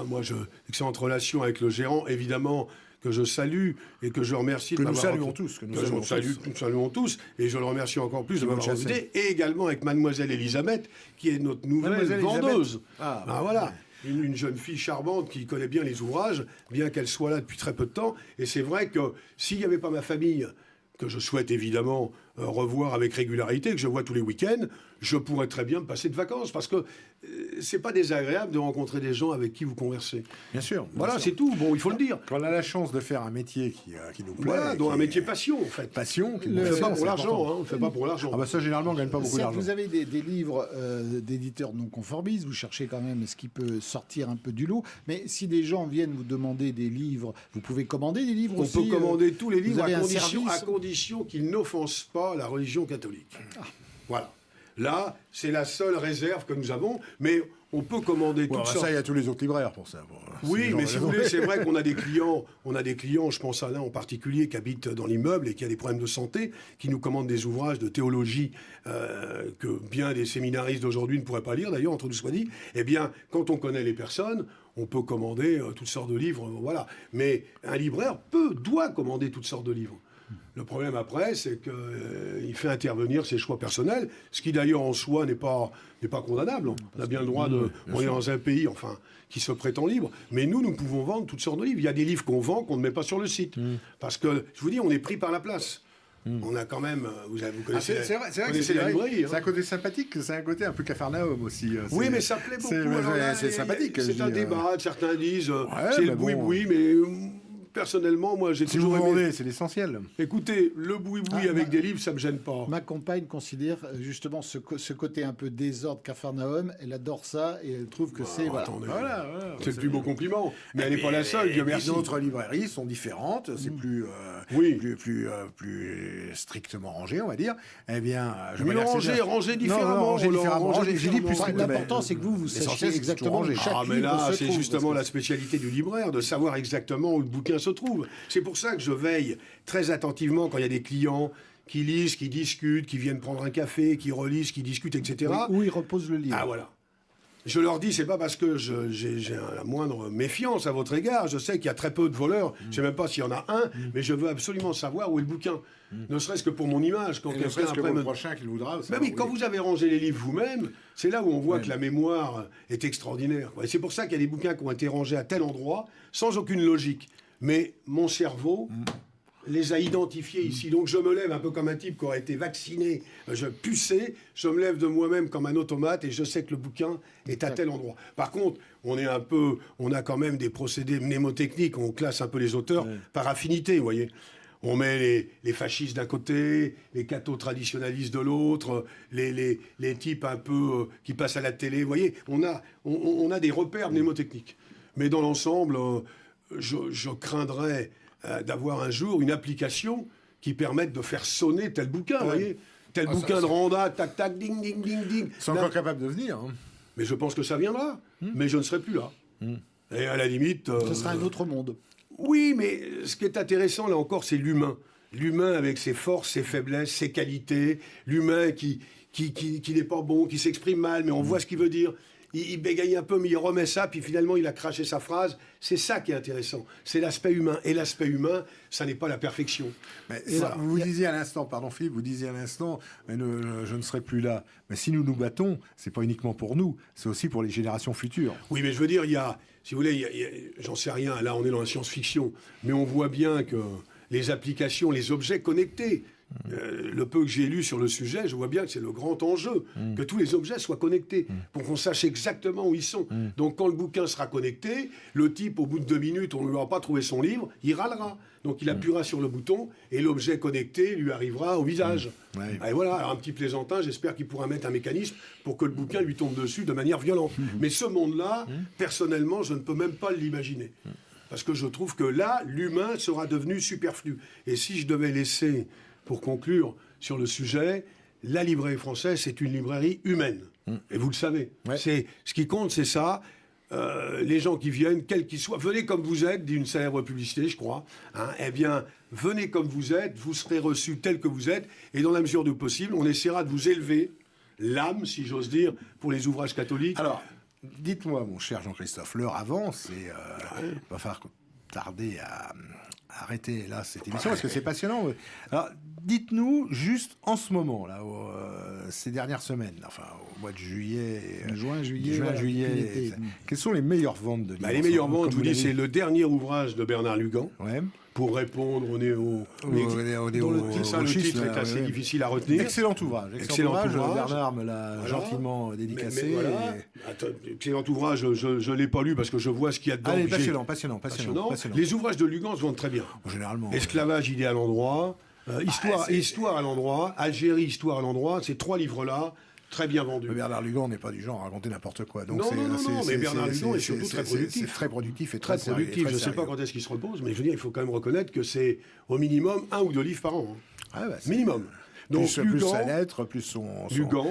Speaker 3: Moi, excellente relation avec le gérant, évidemment, que je salue et que je remercie
Speaker 1: Que
Speaker 3: de
Speaker 1: nous
Speaker 3: m'avoir
Speaker 1: saluons
Speaker 3: recruté.
Speaker 1: tous, que nous
Speaker 3: Que
Speaker 1: saluons
Speaker 3: nous saluons tous, et je le remercie encore plus de
Speaker 1: vous
Speaker 3: m'avoir
Speaker 1: chassez.
Speaker 3: invité, et également avec mademoiselle Elisabeth, qui est notre nouvelle
Speaker 1: Mademoiselle
Speaker 3: vendeuse.
Speaker 1: Elisabeth. Ah,
Speaker 3: Voilà. Une jeune fille charmante qui connaît bien les ouvrages, bien qu'elle soit là depuis très peu de temps. Et c'est vrai que s'il n'y avait pas ma famille, que je souhaite évidemment revoir avec régularité, que je vois tous les week-ends, je pourrais très bien me passer de vacances. Parce que c'est pas désagréable de rencontrer des gens avec qui vous conversez.
Speaker 1: Bien sûr. bien
Speaker 3: Voilà,
Speaker 1: sûr.
Speaker 3: c'est tout. Bon, il faut le dire.
Speaker 1: Quand on a la chance de faire un métier qui nous plaît,
Speaker 3: Voilà,
Speaker 1: qui
Speaker 3: donc un
Speaker 1: est
Speaker 3: métier passion, en fait.
Speaker 1: passion, qui
Speaker 3: On
Speaker 1: nous
Speaker 3: ne
Speaker 1: fait
Speaker 3: fait pas
Speaker 1: c'est
Speaker 3: pour l'argent,
Speaker 1: important.
Speaker 3: hein, on ne fait pas pour l'argent.
Speaker 1: Ah bah ça, généralement, on gagne pas beaucoup
Speaker 2: Certes,
Speaker 1: d'argent.
Speaker 2: vous avez des livres d'éditeurs non conformistes, vous cherchez quand même ce qui peut sortir un peu du lot. Mais si des gens viennent vous demander des livres, vous pouvez commander des livres
Speaker 3: On
Speaker 2: aussi.
Speaker 3: peut commander tous les livres
Speaker 2: vous avez
Speaker 3: à
Speaker 2: un
Speaker 3: condition,
Speaker 2: service
Speaker 3: qu'ils n'offensent pas la religion catholique. Voilà. Là, c'est la seule réserve que nous avons, mais on peut commander
Speaker 1: Bon,
Speaker 3: toutes
Speaker 1: bah,
Speaker 3: sortes.
Speaker 1: ça, il y a tous les autres libraires pour ça. Bon,
Speaker 3: Oui,
Speaker 1: c'est
Speaker 3: mais
Speaker 1: genre-
Speaker 3: si vous voulez, c'est vrai qu'on a des clients, je pense à l'un en particulier qui habite dans l'immeuble et qui a des problèmes de santé, qui nous commandent des ouvrages de théologie que bien des séminaristes d'aujourd'hui ne pourraient pas lire, d'ailleurs, entre nous soit dit. Eh bien, quand on connaît les personnes, on peut commander toutes sortes de livres, voilà. Mais un libraire doit commander toutes sortes de livres. Le problème après, c'est qu'il fait intervenir ses choix personnels, ce qui d'ailleurs en soi n'est pas condamnable. On a bien le droit de... On est dans un pays, enfin, qui se prétend libre. Mais nous pouvons vendre toutes sortes de livres. Il y a des livres qu'on vend qu'on ne met pas sur le site. Parce que, je vous dis, on est pris par la place. On a quand même... Vous
Speaker 1: Ah,
Speaker 3: connaissez,
Speaker 1: c'est vrai, c'est vrai que
Speaker 3: connaissez la librairie.
Speaker 1: c'est un côté sympathique, c'est un côté un peu Capharnaüm aussi.
Speaker 3: Oui,
Speaker 1: c'est-
Speaker 3: mais ça plaît beaucoup.
Speaker 1: c'est-
Speaker 3: Alors là,
Speaker 1: c'est sympathique. je
Speaker 3: C'est un
Speaker 1: dis,
Speaker 3: débat. Certains disent,
Speaker 1: Ouais,
Speaker 3: c'est
Speaker 1: mais
Speaker 3: le
Speaker 1: bon.
Speaker 3: boui-boui, mais... Personnellement, moi, j'ai
Speaker 1: Si vous
Speaker 3: toujours aimé...
Speaker 1: vendez, c'est l'essentiel.
Speaker 3: Écoutez, le boui-boui avec des livres, ça me gêne pas.
Speaker 2: Ma compagne considère justement ce côté un peu désordre Capharnaüm. Elle adore ça et elle trouve que c'est... Voilà.
Speaker 3: Attendez.
Speaker 1: Voilà.
Speaker 3: C'est le plus beau compliment. Mais elle n'est pas la seule, Dieu merci.
Speaker 1: Les autres librairies sont différentes, c'est plus,
Speaker 3: Oui.
Speaker 1: plus strictement rangé, on va dire. Eh bien, je
Speaker 3: Oui,
Speaker 1: vais dire que c'est-
Speaker 3: rangé
Speaker 1: Non,
Speaker 3: différemment.
Speaker 1: non, rangé
Speaker 3: Roland,
Speaker 1: différemment.
Speaker 3: rangé
Speaker 1: J'ai dit plus
Speaker 3: différemment.
Speaker 1: strictement.
Speaker 2: L'important, c'est que vous
Speaker 1: L'essentiel,
Speaker 2: sachiez
Speaker 1: c'est que
Speaker 2: exactement
Speaker 1: c'est
Speaker 2: où
Speaker 1: tout
Speaker 2: chaque
Speaker 3: Ah, mais
Speaker 2: livre
Speaker 3: là,
Speaker 2: se
Speaker 3: c'est
Speaker 2: trouve,
Speaker 3: justement
Speaker 2: parce
Speaker 3: la spécialité du libraire, de savoir exactement où le bouquin se trouve. C'est pour ça que je veille très attentivement quand il y a des clients qui lisent, qui discutent, qui viennent prendre un café, qui relisent, qui discutent, etc.
Speaker 2: que- où il repose le livre.
Speaker 3: Ah, voilà. Je leur dis, c'est pas parce que j'ai la moindre méfiance à votre égard. Je sais qu'il y a très peu de voleurs. Je sais même pas s'il y en a un, mais je veux absolument savoir où est le bouquin. Ne serait-ce que pour mon image. Quand
Speaker 1: Et ne
Speaker 3: quelqu'un
Speaker 1: serait-ce que
Speaker 3: après
Speaker 1: pour le
Speaker 3: me...
Speaker 1: prochain qu'il voudra.
Speaker 3: Ben oui, quand vous avez rangé les livres vous-même, c'est là où on voit que la mémoire est extraordinaire. Et c'est pour ça qu'il y a des bouquins qui ont été rangés à tel endroit, sans aucune logique. Mais mon cerveau les a identifiés ici. Donc je me lève un peu comme un type qui aurait été vacciné, pucé, je me lève de moi-même comme un automate et je sais que le bouquin est à tel endroit. Par contre, on a quand même des procédés mnémotechniques, on classe un peu les auteurs par affinité, vous voyez. On met les fascistes d'un côté, les cathos traditionnalistes de l'autre, les types un peu qui passent à la télé. Vous voyez, on a des repères mnémotechniques. Mais dans l'ensemble, je craindrais d'avoir un jour une application qui permette de faire sonner tel bouquin, vous voyez. Tel bouquin de Randa, tac, tac, ding, ding, ding, ding.
Speaker 1: C'est encore capable de venir. Hein.
Speaker 3: Mais je pense que ça viendra. Mais je ne serai plus là. Et à la limite...
Speaker 2: Ce sera un autre monde.
Speaker 3: Oui, mais ce qui est intéressant, là encore, c'est l'humain. L'humain avec ses forces, ses faiblesses, ses qualités. L'humain qui n'est pas bon, qui s'exprime mal, mais on voit ce qu'il veut dire. Il bégaye un peu, mais il remet ça, puis finalement, il a craché sa phrase. C'est ça qui est intéressant. C'est l'aspect humain. Et l'aspect humain, ça n'est pas la perfection.
Speaker 1: Mais
Speaker 3: Et voilà.
Speaker 1: vous disiez à l'instant, pardon Philippe, vous disiez à l'instant, je ne serai plus là. Mais si nous nous battons, c'est pas uniquement pour nous, c'est aussi pour les générations futures.
Speaker 3: Oui, mais je veux dire, si vous voulez, j'en sais rien, là on est dans la science-fiction, mais on voit bien que les applications, les objets connectés, Le peu que j'ai lu sur le sujet, je vois bien que c'est le grand enjeu, que tous les objets soient connectés, pour qu'on sache exactement où ils sont. Donc quand le bouquin sera connecté, le type, au bout de 2 minutes, on ne lui aura pas trouvé son livre, il râlera. Donc il appuiera sur le bouton et l'objet connecté lui arrivera au visage. Et voilà, alors un petit plaisantin, j'espère qu'il pourra mettre un mécanisme pour que le bouquin lui tombe dessus de manière violente. Mais ce monde-là, personnellement, je ne peux même pas l'imaginer. Parce que je trouve que là, l'humain sera devenu superflu. Et si je devais laisser, pour conclure sur le sujet, la librairie française, c'est une librairie humaine. Et vous le savez. C'est, ce qui compte, c'est ça. Les gens qui viennent, quels qu'ils soient, venez comme vous êtes, dit une célèbre publicité, je crois. Eh bien, venez comme vous êtes, vous serez reçus tel que vous êtes. Et dans la mesure du possible, on essaiera de vous élever l'âme, si j'ose dire, pour les ouvrages catholiques.
Speaker 1: Alors, dites-moi, mon cher Jean-Christophe, l'heure avance et il va falloir tarder à arrêter là cette émission parce que c'est passionnant. Alors, dites-nous juste en ce moment, là, ces dernières semaines, enfin au mois de juillet,
Speaker 2: Juin, juillet,
Speaker 1: quelles sont les meilleures ventes de livres?
Speaker 3: Les meilleures ventes, je vous dis, c'est le dernier ouvrage de Bernard Lugan. Pour répondre au le titre est assez difficile à retenir.
Speaker 1: Excellent ouvrage. Bernard me l'a gentiment dédicacé.
Speaker 3: Excellent ouvrage, je ne l'ai pas lu parce que je vois ce qu'il y a dedans.
Speaker 1: Allez, passionnant.
Speaker 3: Les ouvrages de Lugan se vendent très bien.
Speaker 1: Généralement.
Speaker 3: Esclavage, idée à l'endroit. Histoire à l'endroit. Algérie, histoire à l'endroit. Ces 3 livres-là, très bien vendus.
Speaker 1: Bernard Lugan n'est pas du genre à raconter n'importe quoi. Donc
Speaker 3: non, mais Bernard Lugan est surtout très productif.
Speaker 1: C'est très productif et
Speaker 3: très productif. Je ne sais pas quand est-ce qu'il se repose, mais je veux dire, il faut quand même reconnaître que c'est au minimum 1 ou 2 livres par an. Minimum.
Speaker 1: Donc, plus sa lettre, plus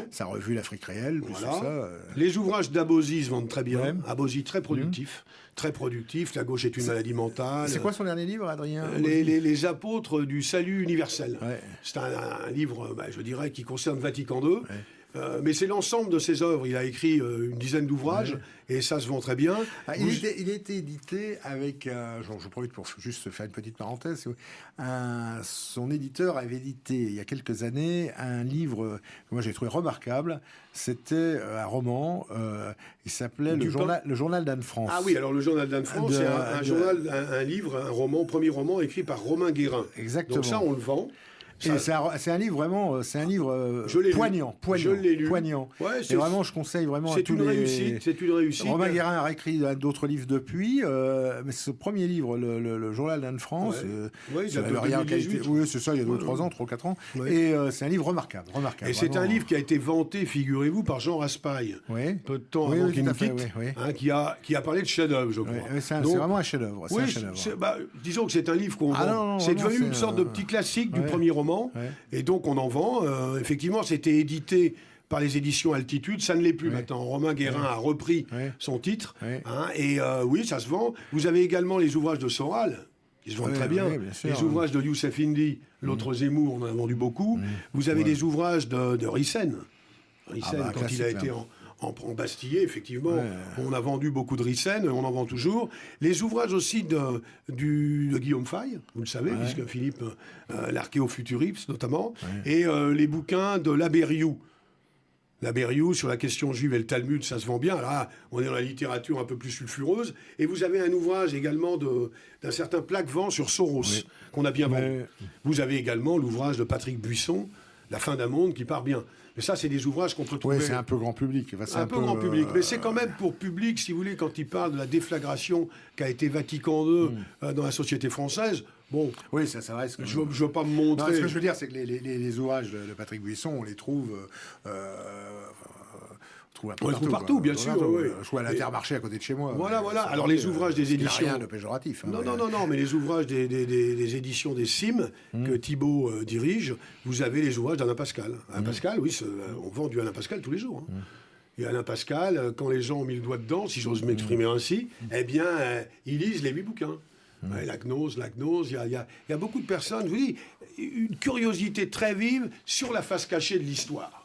Speaker 1: sa revue L'Afrique réelle, plus
Speaker 3: voilà.
Speaker 1: tout ça.
Speaker 3: Les ouvrages d'Abosi se vendent très bien. Abosi, très productif. Très productif. La gauche est une maladie mentale.
Speaker 1: C'est quoi son dernier livre, Adrien?
Speaker 3: Les apôtres du salut universel. C'est un livre, je dirais, qui concerne Vatican II. Mais c'est l'ensemble de ses œuvres. Il a écrit une dizaine d'ouvrages et ça se vend très bien.
Speaker 1: Il a été édité avec, je profite pour juste faire une petite parenthèse, son éditeur avait édité il y a quelques années un livre que moi j'ai trouvé remarquable. C'était un roman, il s'appelait le Journal d'Anne France.
Speaker 3: Ah oui, alors le Journal d'Anne France, c'est un livre, un roman, premier roman écrit par Romain Guérin.
Speaker 1: Exactement.
Speaker 3: Donc ça, on le vend.
Speaker 1: C'est un livre vraiment, poignant.
Speaker 3: Je l'ai lu.
Speaker 1: Poignant. Et vraiment, je conseille vraiment à tous les...
Speaker 3: C'est une réussite.
Speaker 1: Romain Guérin a écrit d'autres livres depuis, mais ce premier livre, le Journal d'Anne France,
Speaker 3: il avait rien en qualité.
Speaker 1: Oui, c'est ça, il y a 3 ans, 4 ans. Et c'est un livre remarquable.
Speaker 3: Et c'est un livre qui a été vanté, figurez-vous, par Jean Raspail. Peu de temps avant qu'il nous quitte, qui a parlé de chef-d'œuvre, je crois.
Speaker 1: C'est vraiment un chef-d'œuvre.
Speaker 3: Disons que c'est un livre qu'on vend. C'est devenu une sorte de petit classique du premier roman. Et donc on en vend. Effectivement, c'était édité par les éditions Altitude, ça ne l'est plus maintenant. Romain Guérin a repris son titre. Et oui, ça se vend. Vous avez également les ouvrages de Soral, qui se vendent très bien. Les ouvrages de Youssef Indy, l'autre Zemmour, on en a vendu beaucoup. Vous avez des ouvrages de Rissen. Quand il a été en Bastillé, effectivement, on a vendu beaucoup de Rissen, on en vend toujours. Les ouvrages aussi de Guillaume Fay, vous le savez, puisque Philippe, l'archéofuturiste notamment, et les bouquins de Labériou. Labériou sur la question juive et le Talmud, ça se vend bien. Là, on est dans la littérature un peu plus sulfureuse. Et vous avez un ouvrage également d'un certain Plaquevent sur Soros, qu'on a bien vendu. Vous avez également l'ouvrage de Patrick Buisson, La fin d'un monde, qui part bien. Mais ça, c'est des ouvrages qu'on peut trouver...
Speaker 1: Oui, c'est un peu grand public.
Speaker 3: C'est un peu grand public. Mais c'est quand même pour public, si vous voulez, quand il parle de la déflagration qu'a été Vatican II dans la société française. Bon,
Speaker 1: oui, ça reste...
Speaker 3: Je ne veux pas me montrer...
Speaker 1: Non, ce que je veux dire, c'est que les ouvrages de Patrick Buisson, on les trouve... On les trouve
Speaker 3: partout, bien sûr.
Speaker 1: Je suis à l'Intermarché à côté de chez moi.
Speaker 3: Voilà. Alors les ouvrages des éditions...
Speaker 1: Il n'y a rien de péjoratif.
Speaker 3: Non, mais les ouvrages des éditions des CIM que Thibault dirige, vous avez les ouvrages d'Alain Pascal. Alain Pascal, oui, on vend du Alain Pascal tous les jours. Et Alain Pascal, quand les gens ont mis le doigt dedans, si j'ose m'exprimer ainsi, eh bien, ils lisent les 8 bouquins. La gnose, il y a beaucoup de personnes, je vous dis, une curiosité très vive sur la face cachée de l'histoire.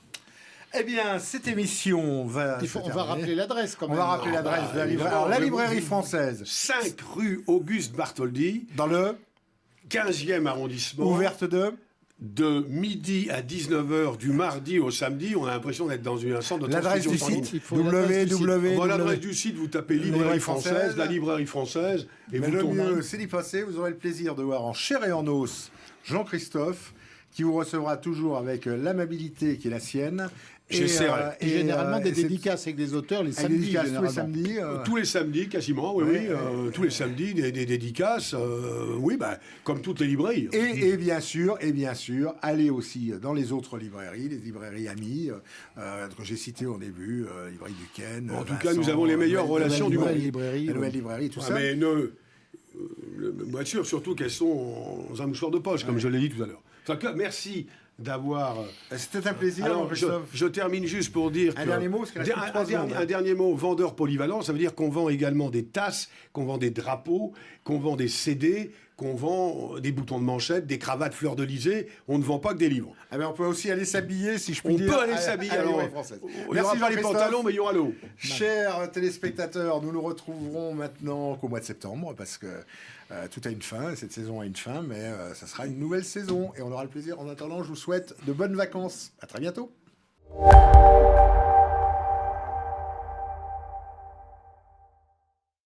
Speaker 1: Eh bien, cette émission va...
Speaker 2: On va rappeler l'adresse quand même.
Speaker 1: On va rappeler l'adresse de la librairie. Alors, la librairie française.
Speaker 3: 5 rue Auguste Bartholdi.
Speaker 1: Dans le
Speaker 3: 15e arrondissement.
Speaker 1: Ouverte
Speaker 3: de midi à 19h du mardi au samedi. On a l'impression d'être dans un centre de
Speaker 1: l'adresse du site.
Speaker 3: L'adresse du site, vous tapez librairie française, la librairie française. Et
Speaker 1: mais le mieux, c'est d'y passer. Vous aurez le plaisir de voir en chair et en os Jean-Christophe, qui vous recevra toujours avec l'amabilité qui est la sienne.
Speaker 3: J'essaierai.
Speaker 2: Et généralement des dédicaces avec des auteurs les samedis.
Speaker 1: dédicaces tous les
Speaker 2: généralement.
Speaker 1: samedis.
Speaker 3: Tous les samedis, quasiment, oui,
Speaker 1: Ouais,
Speaker 3: oui. Tous les samedis, des dédicaces, oui, bah, comme toutes les librairies.
Speaker 1: Et bien sûr, allez aussi dans les autres librairies, les librairies amies que j'ai citées au début, librairie Duquesne.
Speaker 3: En tout cas, nous avons les meilleures relations du monde.
Speaker 1: La nouvelle librairie, tout ça.
Speaker 3: Mais bien sûr, surtout qu'elles sont dans un mouchoir de poche, comme je l'ai dit tout à l'heure. En tout cas, merci d'avoir.
Speaker 1: C'était un plaisir,
Speaker 3: Alors,
Speaker 1: Christophe.
Speaker 3: je termine juste pour dire
Speaker 1: Un dernier mot, parce qu'il reste plus que 3 secondes.
Speaker 3: un dernier mot, vendeur polyvalent, ça veut dire qu'on vend également des tasses, qu'on vend des drapeaux, qu'on vend des CD, qu'on vend des boutons de manchette, des cravates fleurs de lysée. On ne vend pas que des livres.
Speaker 1: Ah ben on peut aussi aller s'habiller, si je puis
Speaker 3: On
Speaker 1: dire.
Speaker 3: peut aller s'habiller.
Speaker 1: à la
Speaker 3: Alors,
Speaker 1: librairie française.
Speaker 3: il n'y
Speaker 1: Merci
Speaker 3: aura pas les
Speaker 1: Jean-Christophe.
Speaker 3: pantalons, mais il y aura l'eau.
Speaker 1: Chers téléspectateurs, nous nous retrouverons maintenant qu'au mois de septembre, parce que tout a une fin, cette saison a une fin, mais ça sera une nouvelle saison, et on aura le plaisir. En attendant, je vous souhaite de bonnes vacances. À très bientôt.